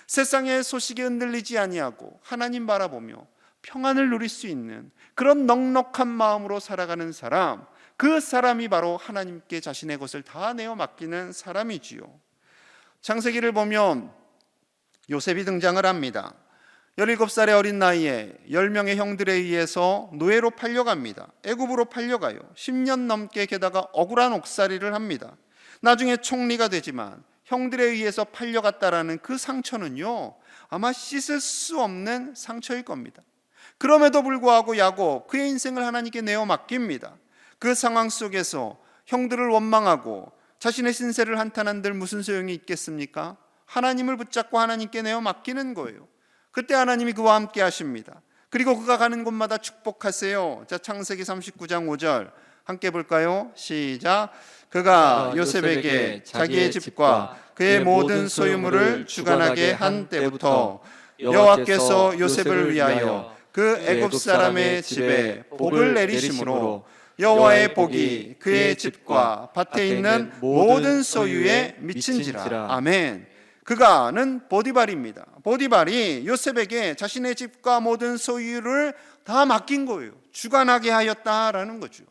세상의 소식에 흔들리지 아니하고 하나님 바라보며 평안을 누릴 수 있는 그런 넉넉한 마음으로 살아가는 사람, 그 사람이 바로 하나님께 자신의 것을 다 내어 맡기는 사람이지요. 창세기를 보면 요셉이 등장을 합니다. 17살의 어린 나이에 10명의 형들에 의해서 노예로 팔려갑니다. 애굽으로 팔려가요. 10년 넘게 게다가 억울한 옥살이를 합니다. 나중에 총리가 되지만 형들에 의해서 팔려갔다라는 그 상처는요, 아마 씻을 수 없는 상처일 겁니다. 그럼에도 불구하고 야곱, 그의 인생을 하나님께 내어 맡깁니다. 그 상황 속에서 형들을 원망하고 자신의 신세를 한탄한들 무슨 소용이 있겠습니까? 하나님을 붙잡고 하나님께 내어 맡기는 거예요. 그때 하나님이 그와 함께 하십니다. 그리고 그가 가는 곳마다 축복하세요. 자, 창세기 39장 5절 함께 볼까요? 시작. 그가 요셉에게 자기의 집과 그의 모든 소유물을 주관하게 한 때부터 여호와께서 요셉을 위하여 그 애굽 사람의 집에 복을 내리심으로 여호와의 복이 그의 집과 밭에 있는 모든 소유에 미친지라. 아멘. 그가는 보디발입니다. 보디발이 요셉에게 자신의 집과 모든 소유를 다 맡긴 거예요. 주관하게 하였다라는 거죠.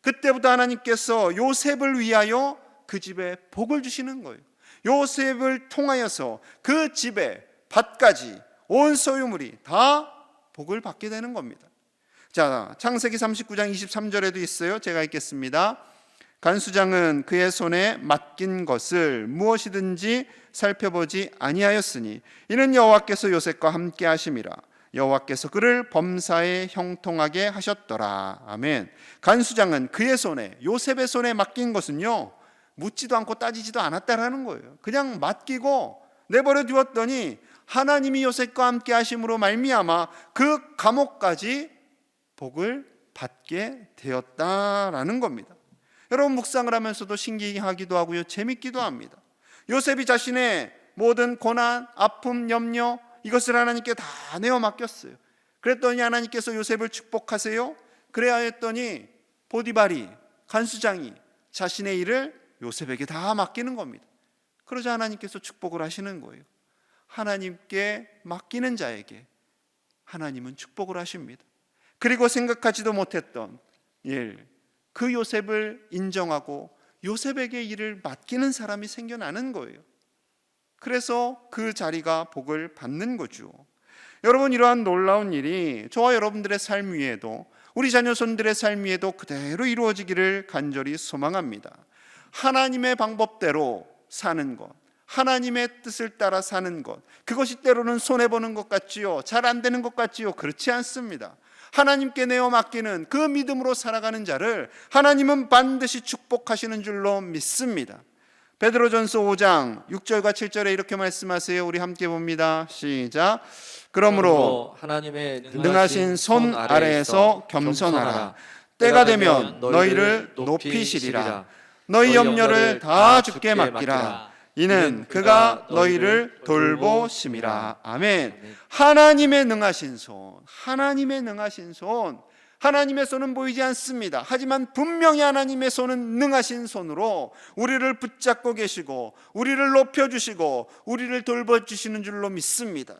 그때부터 하나님께서 요셉을 위하여 그 집에 복을 주시는 거예요. 요셉을 통하여서 그 집에 밭까지 온 소유물이 다 복을 받게 되는 겁니다. 자, 창세기 39장 23절에도 있어요. 제가 읽겠습니다. 간수장은 그의 손에 맡긴 것을 무엇이든지 살펴보지 아니하였으니 이는 여호와께서 요셉과 함께 하심이라. 여호와께서 그를 범사에 형통하게 하셨더라. 아멘. 간수장은 그의 손에, 요셉의 손에 맡긴 것은요, 묻지도 않고 따지지도 않았다라는 거예요. 그냥 맡기고 내버려 두었더니 하나님이 요셉과 함께 하심으로 말미암아 그 감옥까지 복을 받게 되었다라는 겁니다. 여러분, 묵상을 하면서도 신기하기도 하고요, 재밌기도 합니다. 요셉이 자신의 모든 고난, 아픔, 염려 이것을 하나님께 다 내어 맡겼어요. 그랬더니 하나님께서 요셉을 축복하세요. 그래야 했더니 보디발이, 간수장이 자신의 일을 요셉에게 다 맡기는 겁니다. 그러자 하나님께서 축복을 하시는 거예요. 하나님께 맡기는 자에게 하나님은 축복을 하십니다. 그리고 생각하지도 못했던 일, 그 요셉을 인정하고 요셉에게 일을 맡기는 사람이 생겨나는 거예요. 그래서 그 자리가 복을 받는 거죠. 여러분, 이러한 놀라운 일이 저와 여러분들의 삶 위에도, 우리 자녀손들의 삶 위에도 그대로 이루어지기를 간절히 소망합니다. 하나님의 방법대로 사는 것, 하나님의 뜻을 따라 사는 것, 그것이 때로는 손해보는 것 같지요, 잘 안 되는 것 같지요. 그렇지 않습니다. 하나님께 내어 맡기는 그 믿음으로 살아가는 자를 하나님은 반드시 축복하시는 줄로 믿습니다. 베드로전서 5장 6절과 7절에 이렇게 말씀하세요. 우리 함께 봅니다. 시작. 그러므로 하나님의 능하신 손 아래에서 겸손하라. 때가 되면 너희를 높이시리라. 너희 염려를 다 주께 맡기라. 이는 그가 너희를 돌보심이라. 아멘. 하나님의 능하신 손, 하나님의 능하신 손. 하나님의 손은 보이지 않습니다. 하지만 분명히 하나님의 손은 능하신 손으로 우리를 붙잡고 계시고 우리를 높여주시고 우리를 돌봐주시는 줄로 믿습니다.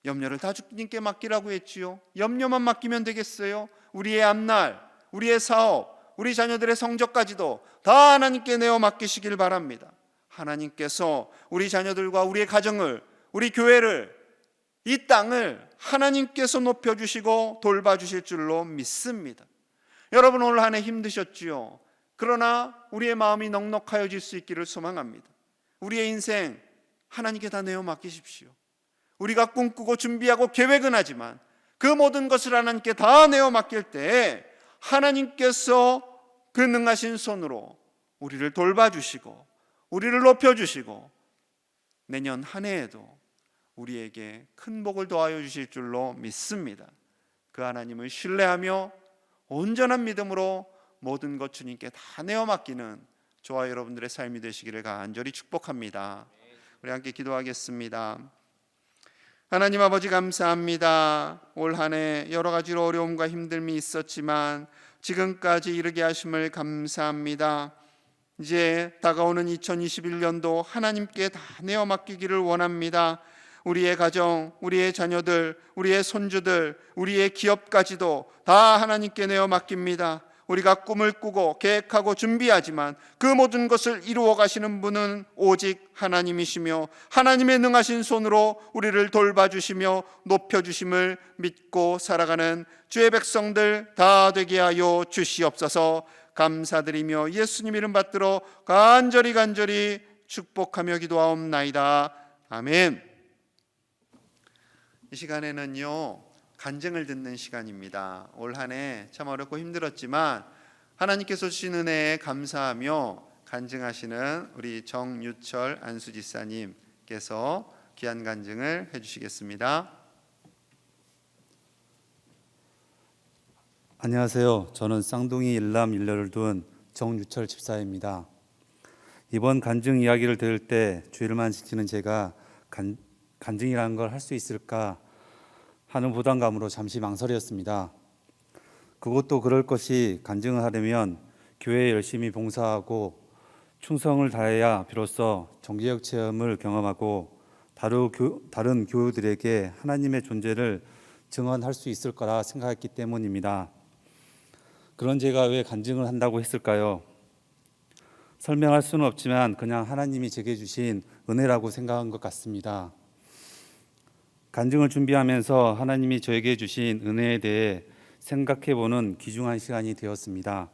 염려를 다 주님께 맡기라고 했지요. 염려만 맡기면 되겠어요? 우리의 앞날, 우리의 사업, 우리 자녀들의 성적까지도 다 하나님께 내어 맡기시길 바랍니다. 하나님께서 우리 자녀들과 우리의 가정을, 우리 교회를, 이 땅을 하나님께서 높여주시고 돌봐주실 줄로 믿습니다. 여러분 오늘 한 해 힘드셨지요? 그러나 우리의 마음이 넉넉하여질 수 있기를 소망합니다. 우리의 인생 하나님께 다 내어 맡기십시오. 우리가 꿈꾸고 준비하고 계획은 하지만 그 모든 것을 하나님께 다 내어 맡길 때 하나님께서 그 능하신 손으로 우리를 돌봐주시고 우리를 높여주시고 내년 한 해에도 우리에게 큰 복을 더하여 주실 줄로 믿습니다. 그 하나님을 신뢰하며 온전한 믿음으로 모든 것 주님께 다 내어 맡기는 저와 여러분들의 삶이 되시기를 간절히 축복합니다. 우리 함께 기도하겠습니다. 하나님 아버지 감사합니다. 올 한 해 여러 가지로 어려움과 힘듦이 있었지만 지금까지 이르게 하심을 감사합니다. 이제 다가오는 2021년도 하나님께 다 내어 맡기기를 원합니다. 우리의 가정, 우리의 자녀들, 우리의 손주들, 우리의 기업까지도 다 하나님께 내어 맡깁니다. 우리가 꿈을 꾸고 계획하고 준비하지만 그 모든 것을 이루어 가시는 분은 오직 하나님이시며 하나님의 능하신 손으로 우리를 돌봐주시며 높여주심을 믿고 살아가는 주의 백성들 다 되게 하여 주시옵소서. 감사드리며 예수님 이름 받들어 간절히 축복하며 기도하옵나이다. 아멘. 이 시간에는요 간증을 듣는 시간입니다. 올 한 해 참 어렵고 힘들었지만 하나님께서 주신 은혜에 감사하며 간증하시는 우리 정유철 안수지사님께서 귀한 간증을 해주시겠습니다. 안녕하세요. 저는 쌍둥이 일남 일녀를 둔 정유철 집사입니다. 이번 간증 이야기를 들을 때 주일만 지키는 제가 간증이라는 걸 할 수 있을까 하는 부담감으로 잠시 망설였습니다. 그것도 그럴 것이 간증을 하려면 교회에 열심히 봉사하고 충성을 다해야 비로소 정기적 체험을 경험하고 다른 교우들에게 하나님의 존재를 증언할 수 있을 거라 생각했기 때문입니다. 그런 제가 왜 간증을 한다고 했을까요? 설명할 수는 없지만 그냥 하나님이 제게 주신 은혜라고 생각한 것 같습니다. 간증을 준비하면서 하나님이 저에게 주신 은혜에 대해 생각해보는 귀중한 시간이 되었습니다.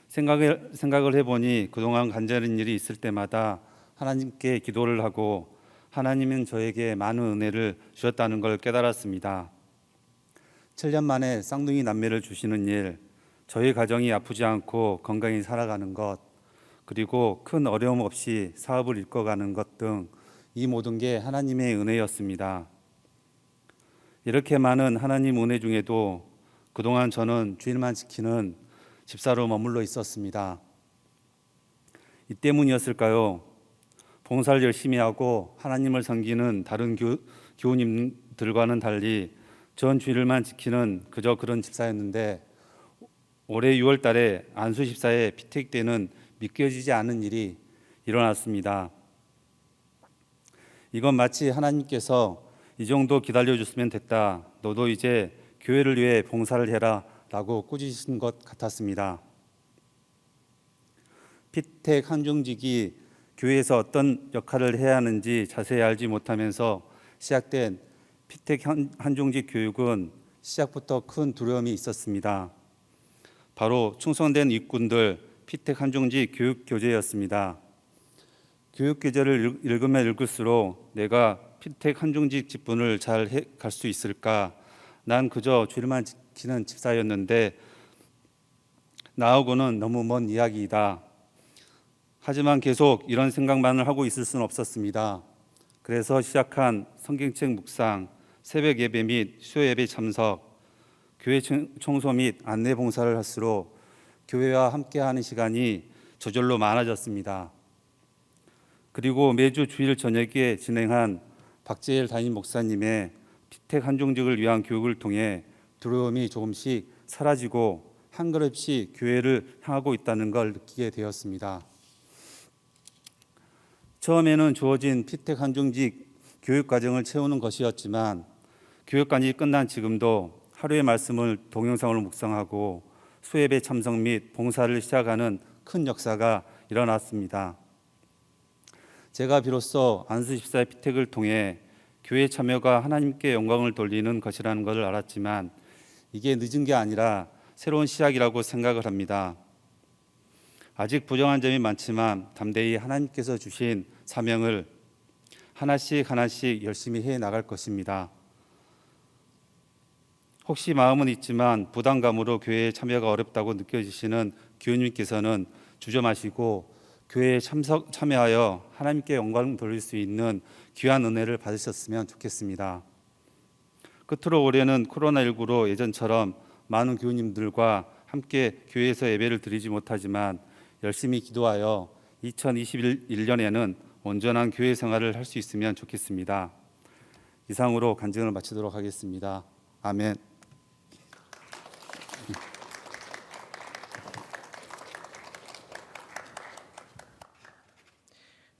생각을 해보니 그동안 간절한 일이 있을 때마다 하나님께 기도를 하고 하나님은 저에게 많은 은혜를 주셨다는 걸 깨달았습니다. 7년 만에 쌍둥이 남매를 주시는 일, 저희 가정이 아프지 않고 건강히 살아가는 것, 그리고 큰 어려움 없이 사업을 이끌어가는 것 등 이 모든 게 하나님의 은혜였습니다. 이렇게 많은 하나님 은혜 중에도 그동안 저는 주일만 지키는 집사로 머물러 있었습니다. 이 때문이었을까요? 봉사를 열심히 하고 하나님을 섬기는 다른 교우님들과는 달리 전 주일만 지키는 그저 그런 집사였는데 올해 6월 달에 안수 집사의 피택 때는 믿겨지지 않는 일이 일어났습니다. 이건 마치 하나님께서 이 정도 기다려줬으면 됐다. 너도 이제 교회를 위해 봉사를 해라 라고 꾸짖으신 것 같았습니다. 피택 한중직이 교회에서 어떤 역할을 해야 하는지 자세히 알지 못하면서 시작된 피택 한중직 교육은 시작부터 큰 두려움이 있었습니다. 바로 충성된 일꾼들 피택 한중직 교육 교재였습니다. 교육 교재를 읽으면 읽을수록 내가 피택 한중직 직분을 잘 갈 수 있을까? 난 그저 주일만 지키는 집사였는데 나하고는 너무 먼 이야기이다. 하지만 계속 이런 생각만을 하고 있을 수는 없었습니다. 그래서 시작한 성경책 묵상, 새벽 예배 및 수요 예배 참석, 교회 청소 및 안내 봉사를 할수록 교회와 함께하는 시간이 저절로 많아졌습니다. 그리고 매주 주일 저녁에 진행한 박재일 담임 목사님의 피택 한종직을 위한 교육을 통해 두려움이 조금씩 사라지고 한 걸음씩 교회를 향하고 있다는 걸 느끼게 되었습니다. 처음에는 주어진 피택 한종직 교육 과정을 채우는 것이었지만 교육까지 끝난 지금도 하루의 말씀을 동영상으로 묵상하고 수협의 참석 및 봉사를 시작하는 큰 역사가 일어났습니다. 제가 비로소 안수 집사의 피택을 통해 교회 참여가 하나님께 영광을 돌리는 것이라는 것을 알았지만 이게 늦은 게 아니라 새로운 시작이라고 생각을 합니다. 아직 부정한 점이 많지만 담대히 하나님께서 주신 사명을 하나씩 하나씩 열심히 해 나갈 것입니다. 혹시 마음은 있지만 부담감으로 교회에 참여가 어렵다고 느껴지시는 교우님께서는 주저마시고 교회에 참여하여 하나님께 영광을 돌릴 수 있는 귀한 은혜를 받으셨으면 좋겠습니다. 끝으로 올해는 코로나19로 예전처럼 많은 교우님들과 함께 교회에서 예배를 드리지 못하지만 열심히 기도하여 2021년에는 온전한 교회 생활을 할 수 있으면 좋겠습니다. 이상으로 간증을 마치도록 하겠습니다. 아멘.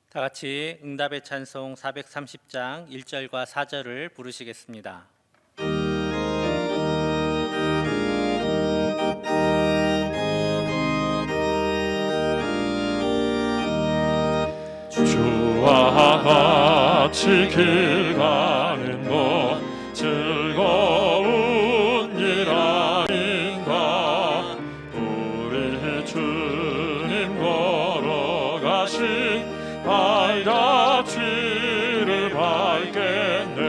다 같이 응답의 찬송 430장 1절과 4절을 부르시겠습니다. 주와 같이 길 가는 것 즐거운 일 아닌가. 우리 주님 걸어가신 발자취를 밟겠네.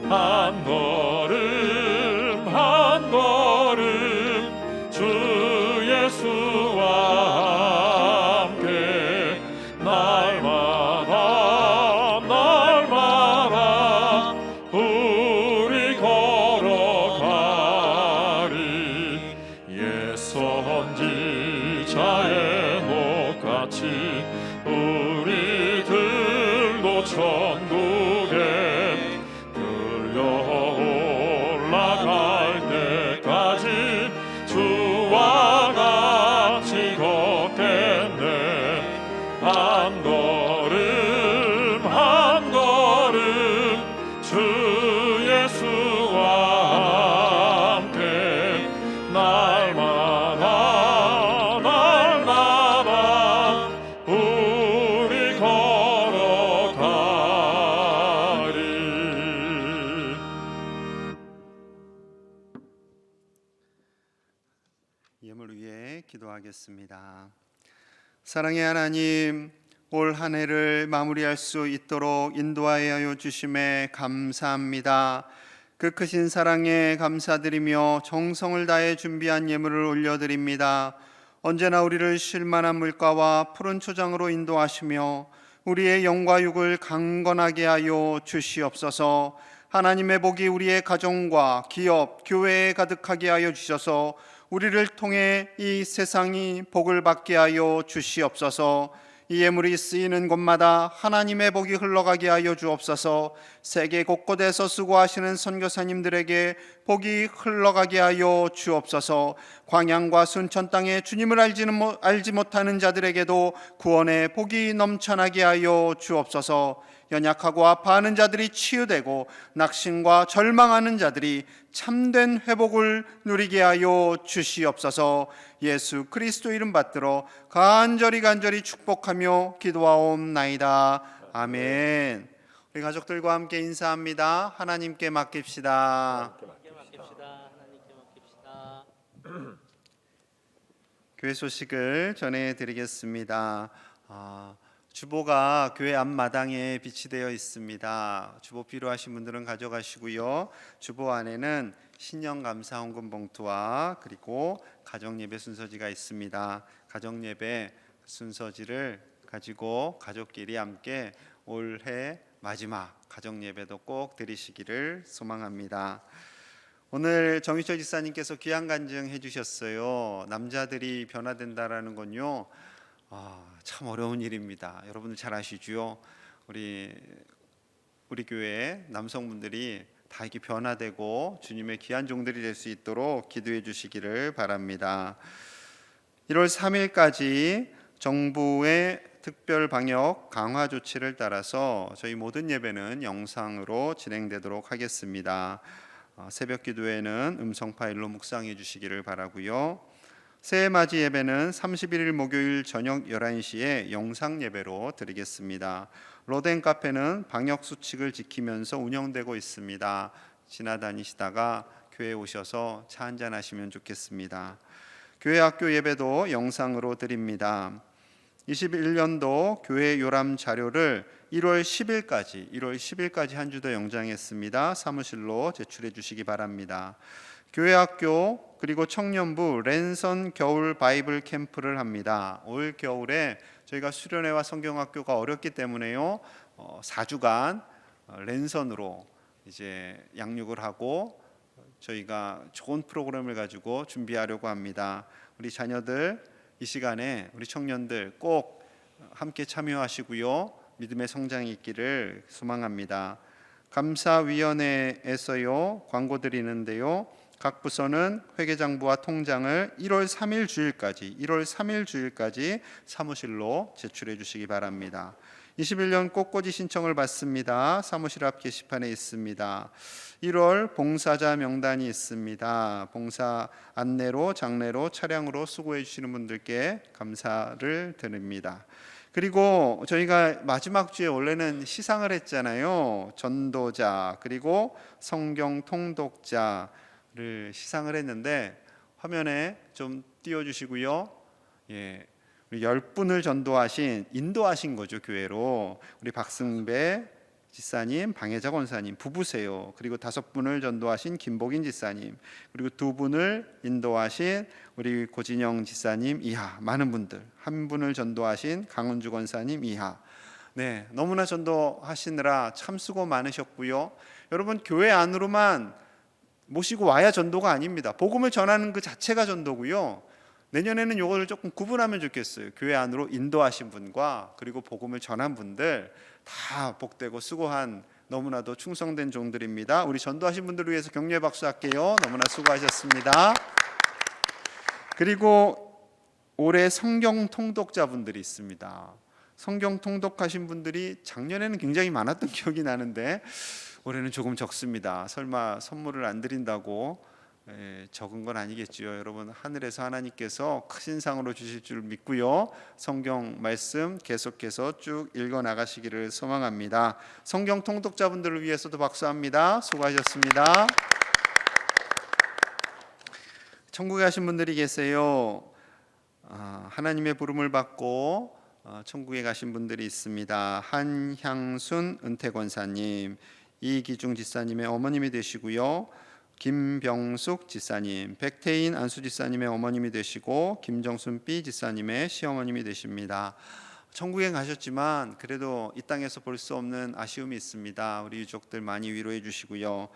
한 걸음 한 걸음 주 예수와 함께 날마다 우리 걸어가리. 옛 선지자의 목같이 우리들도 천국에 들려 올라갈 때까지 주와 같이 걷겠네. 한 걸음 한 걸음 주 예수와 함께 날마다 우리 걸어가리. 예물 위해 기도하겠습니다. 사랑의 하나님, 올 한 해를 마무리할 수 있도록 인도하여 주심에 감사합니다. 그 크신 사랑에 감사드리며 정성을 다해 준비한 예물을 올려드립니다. 언제나 우리를 쉴만한 물가와 푸른 초장으로 인도하시며 우리의 영과 육을 강건하게 하여 주시옵소서. 하나님의 복이 우리의 가정과 기업, 교회에 가득하게 하여 주셔서 우리를 통해 이 세상이 복을 받게 하여 주시옵소서. 이 예물이 쓰이는 곳마다 하나님의 복이 흘러가게 하여 주옵소서. 세계 곳곳에서 수고하시는 선교사님들에게 복이 흘러가게 하여 주옵소서. 광양과 순천 땅에 주님을 알지 못하는 자들에게도 구원의 복이 넘쳐나게 하여 주옵소서. 연약하고 아파하는 자들이 치유되고 낙심과 절망하는 자들이 참된 회복을 누리게 하여 주시옵소서. 예수 그리스도 이름 받들어 간절히 축복하며 기도하옵나이다. 아멘. 우리 가족들과 함께 인사합니다. 하나님께 맡깁시다. 하나님께 맡깁시다. 교회 소식을 전해드리겠습니다. 주보가 교회 앞마당에 비치되어 있습니다. 주보 필요하신 분들은 가져가시고요. 주보 안에는 신년감사헌금 봉투와 그리고 가정예배 순서지가 있습니다. 가정예배 순서지를 가지고 가족끼리 함께 올해 마지막 가정예배도 꼭 드리시기를 소망합니다. 오늘 정유철 지사님께서 귀한 간증 해주셨어요. 남자들이 변화된다라는 건요, 참 어려운 일입니다. 여러분들 잘 아시죠? 우리 교회 남성분들이 다 이렇게 변화되고 주님의 귀한 종들이 될 수 있도록 기도해 주시기를 바랍니다. 1월 3일까지 정부의 특별 방역 강화 조치를 따라서 저희 모든 예배는 영상으로 진행되도록 하겠습니다. 새벽 기도회는 음성 파일로 묵상해 주시기를 바라고요. 새해 맞이 예배는 31일 목요일 저녁 11시에 영상 예배로 드리겠습니다. 로덴 카페는 방역 수칙을 지키면서 운영되고 있습니다. 지나다니시다가 교회에 오셔서 차 한잔 하시면 좋겠습니다. 교회 학교 예배도 영상으로 드립니다. 21년도 교회 요람 자료를 1월 10일까지 한 주 더 연장했습니다. 사무실로 제출해 주시기 바랍니다. 교회 학교 그리고 청년부 랜선 겨울 바이블 캠프를 합니다. 올 겨울에 저희가 수련회와 성경학교가 어렵기 때문에요. 4주간 랜선으로 이제 양육을 하고 저희가 좋은 프로그램을 가지고 준비하려고 합니다. 우리 자녀들 이 시간에 우리 청년들 꼭 함께 참여하시고요. 믿음의 성장이 있기를 소망합니다. 감사위원회에서요 광고 드리는데요. 각 부서는 회계장부와 통장을 1월 3일 주일까지 사무실로 제출해 주시기 바랍니다. 21년 꽃꽂이 신청을 받습니다. 사무실 앞 게시판에 있습니다. 1월 봉사자 명단이 있습니다. 봉사 안내로 장례로 차량으로 수고해 주시는 분들께 감사를 드립니다. 그리고 저희가 마지막 주에 원래는 시상을 했잖아요. 전도자 그리고 성경 통독자를 시상을 했는데 화면에 좀 띄워주시고요. 예, 우리 10분을 인도하신 거죠. 교회로 우리 박승배 지사님, 방혜자 권사님 부부세요. 그리고 5분을 전도하신 김복인 지사님, 그리고 2분을 인도하신 우리 고진영 지사님 이하, 많은 분들, 1분을 전도하신 강은주 권사님 이하. 네, 너무나 전도하시느라 참 수고 많으셨고요. 여러분 교회 안으로만 모시고 와야 전도가 아닙니다. 복음을 전하는 그 자체가 전도고요. 내년에는 이걸 조금 구분하면 좋겠어요. 교회 안으로 인도하신 분과 그리고 복음을 전한 분들 다 복되고 수고한 너무나도 충성된 종들입니다. 우리 전도하신 분들을 위해서 격려의 박수 할게요. 너무나 수고하셨습니다. 그리고 올해 성경 통독자분들이 있습니다. 성경 통독하신 분들이 작년에는 굉장히 많았던 기억이 나는데 올해는 조금 적습니다. 설마 선물을 안 드린다고 적은 건 아니겠지요. 여러분 하늘에서 하나님께서 크신 상으로 주실 줄 믿고요. 성경 말씀 계속해서 쭉 읽어 나가시기를 소망합니다. 성경 통독자분들을 위해서도 박수합니다. 수고하셨습니다. 천국에 가신 분들이 계세요. 하나님의 부름을 받고 천국에 가신 분들이 있습니다. 한향순 은퇴권사님, 이기중 지사님의 어머님이 되시고요. 김병숙 지사님, 백태인 안수 지사님의 어머님이 되시고 김정순 B 지사님의 시어머님이 되십니다. 천국에 가셨지만 그래도 이 땅에서 볼 수 없는 아쉬움이 있습니다. 우리 유족들 많이 위로해 주시고요.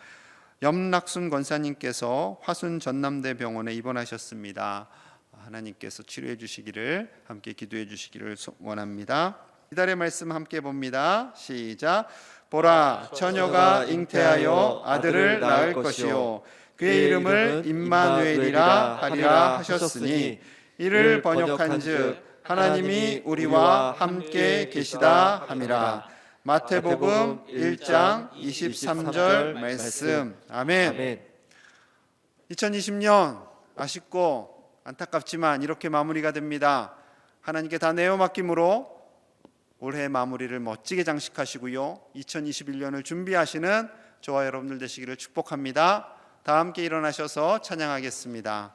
염락순 권사님께서 화순 전남대병원에 입원하셨습니다. 하나님께서 치료해 주시기를 함께 기도해 주시기를 원합니다. 이달의 말씀 함께 봅니다. 시작. 보라, 처녀가 잉태하여 아들을 낳을 것이요 그의 이름을 임마누엘이라 하리라 하셨으니 이를 번역한즉 하나님이 우리와 함께 계시다 함이라. 마태복음 1장 23절 말씀. 아멘. 2020년 아쉽고 안타깝지만 이렇게 마무리가 됩니다. 하나님께 다 내어 맡김으로 올해 마무리를 멋지게 장식하시고요. 2021년을 준비하시는 저와 여러분들 되시기를 축복합니다. 다 함께 일어나셔서 찬양하겠습니다.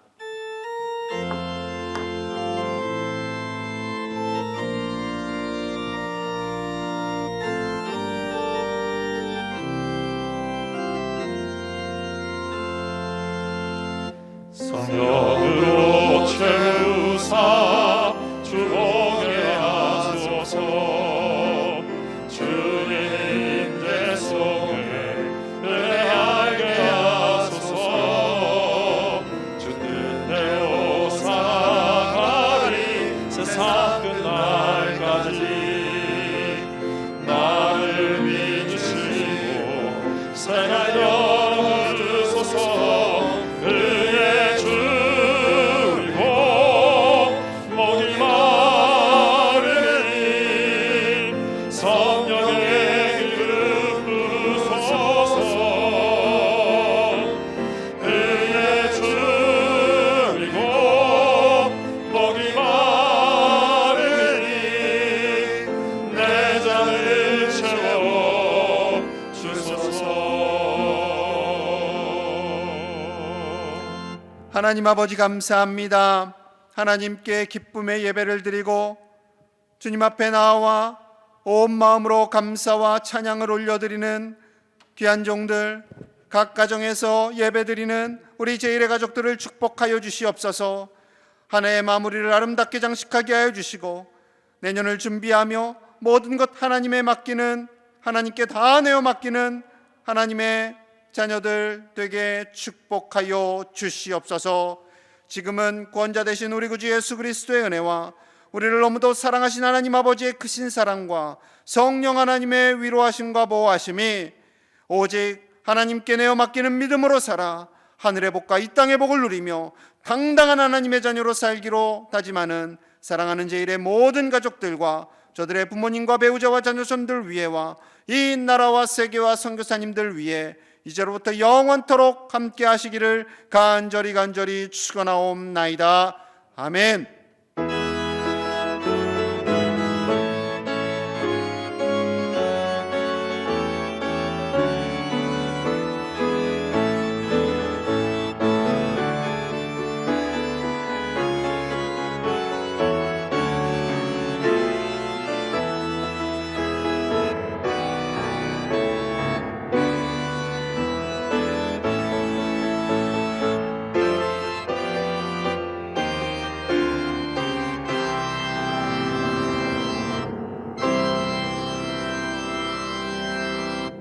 성령으로 채우사 주복에 하소서. 주님 대속을 내알게 하소서. 주 뜻대로 살아가리 세상 끝날 하나님 아버지 감사합니다. 하나님께 기쁨의 예배를 드리고 주님 앞에 나와 온 마음으로 감사와 찬양을 올려드리는 귀한 종들, 각 가정에서 예배드리는 우리 제1의 가족들을 축복하여 주시옵소서. 한 해의 마무리를 아름답게 장식하게 하여 주시고 내년을 준비하며 모든 것 하나님에 맡기는, 하나님께 다 내어 맡기는 하나님의 자녀들 되게 축복하여 주시옵소서. 지금은 구원자 되신 우리 구주 예수 그리스도의 은혜와 우리를 너무도 사랑하신 하나님 아버지의 크신 사랑과 성령 하나님의 위로하심과 보호하심이 오직 하나님께 내어 맡기는 믿음으로 살아 하늘의 복과 이 땅의 복을 누리며 당당한 하나님의 자녀로 살기로 다짐하는 사랑하는 제1의 모든 가족들과 저들의 부모님과 배우자와 자녀손들 위에와 이 나라와 세계와 선교사님들 위에 이제로부터 영원토록 함께 하시기를 간절히 축원하옵나이다. 아멘.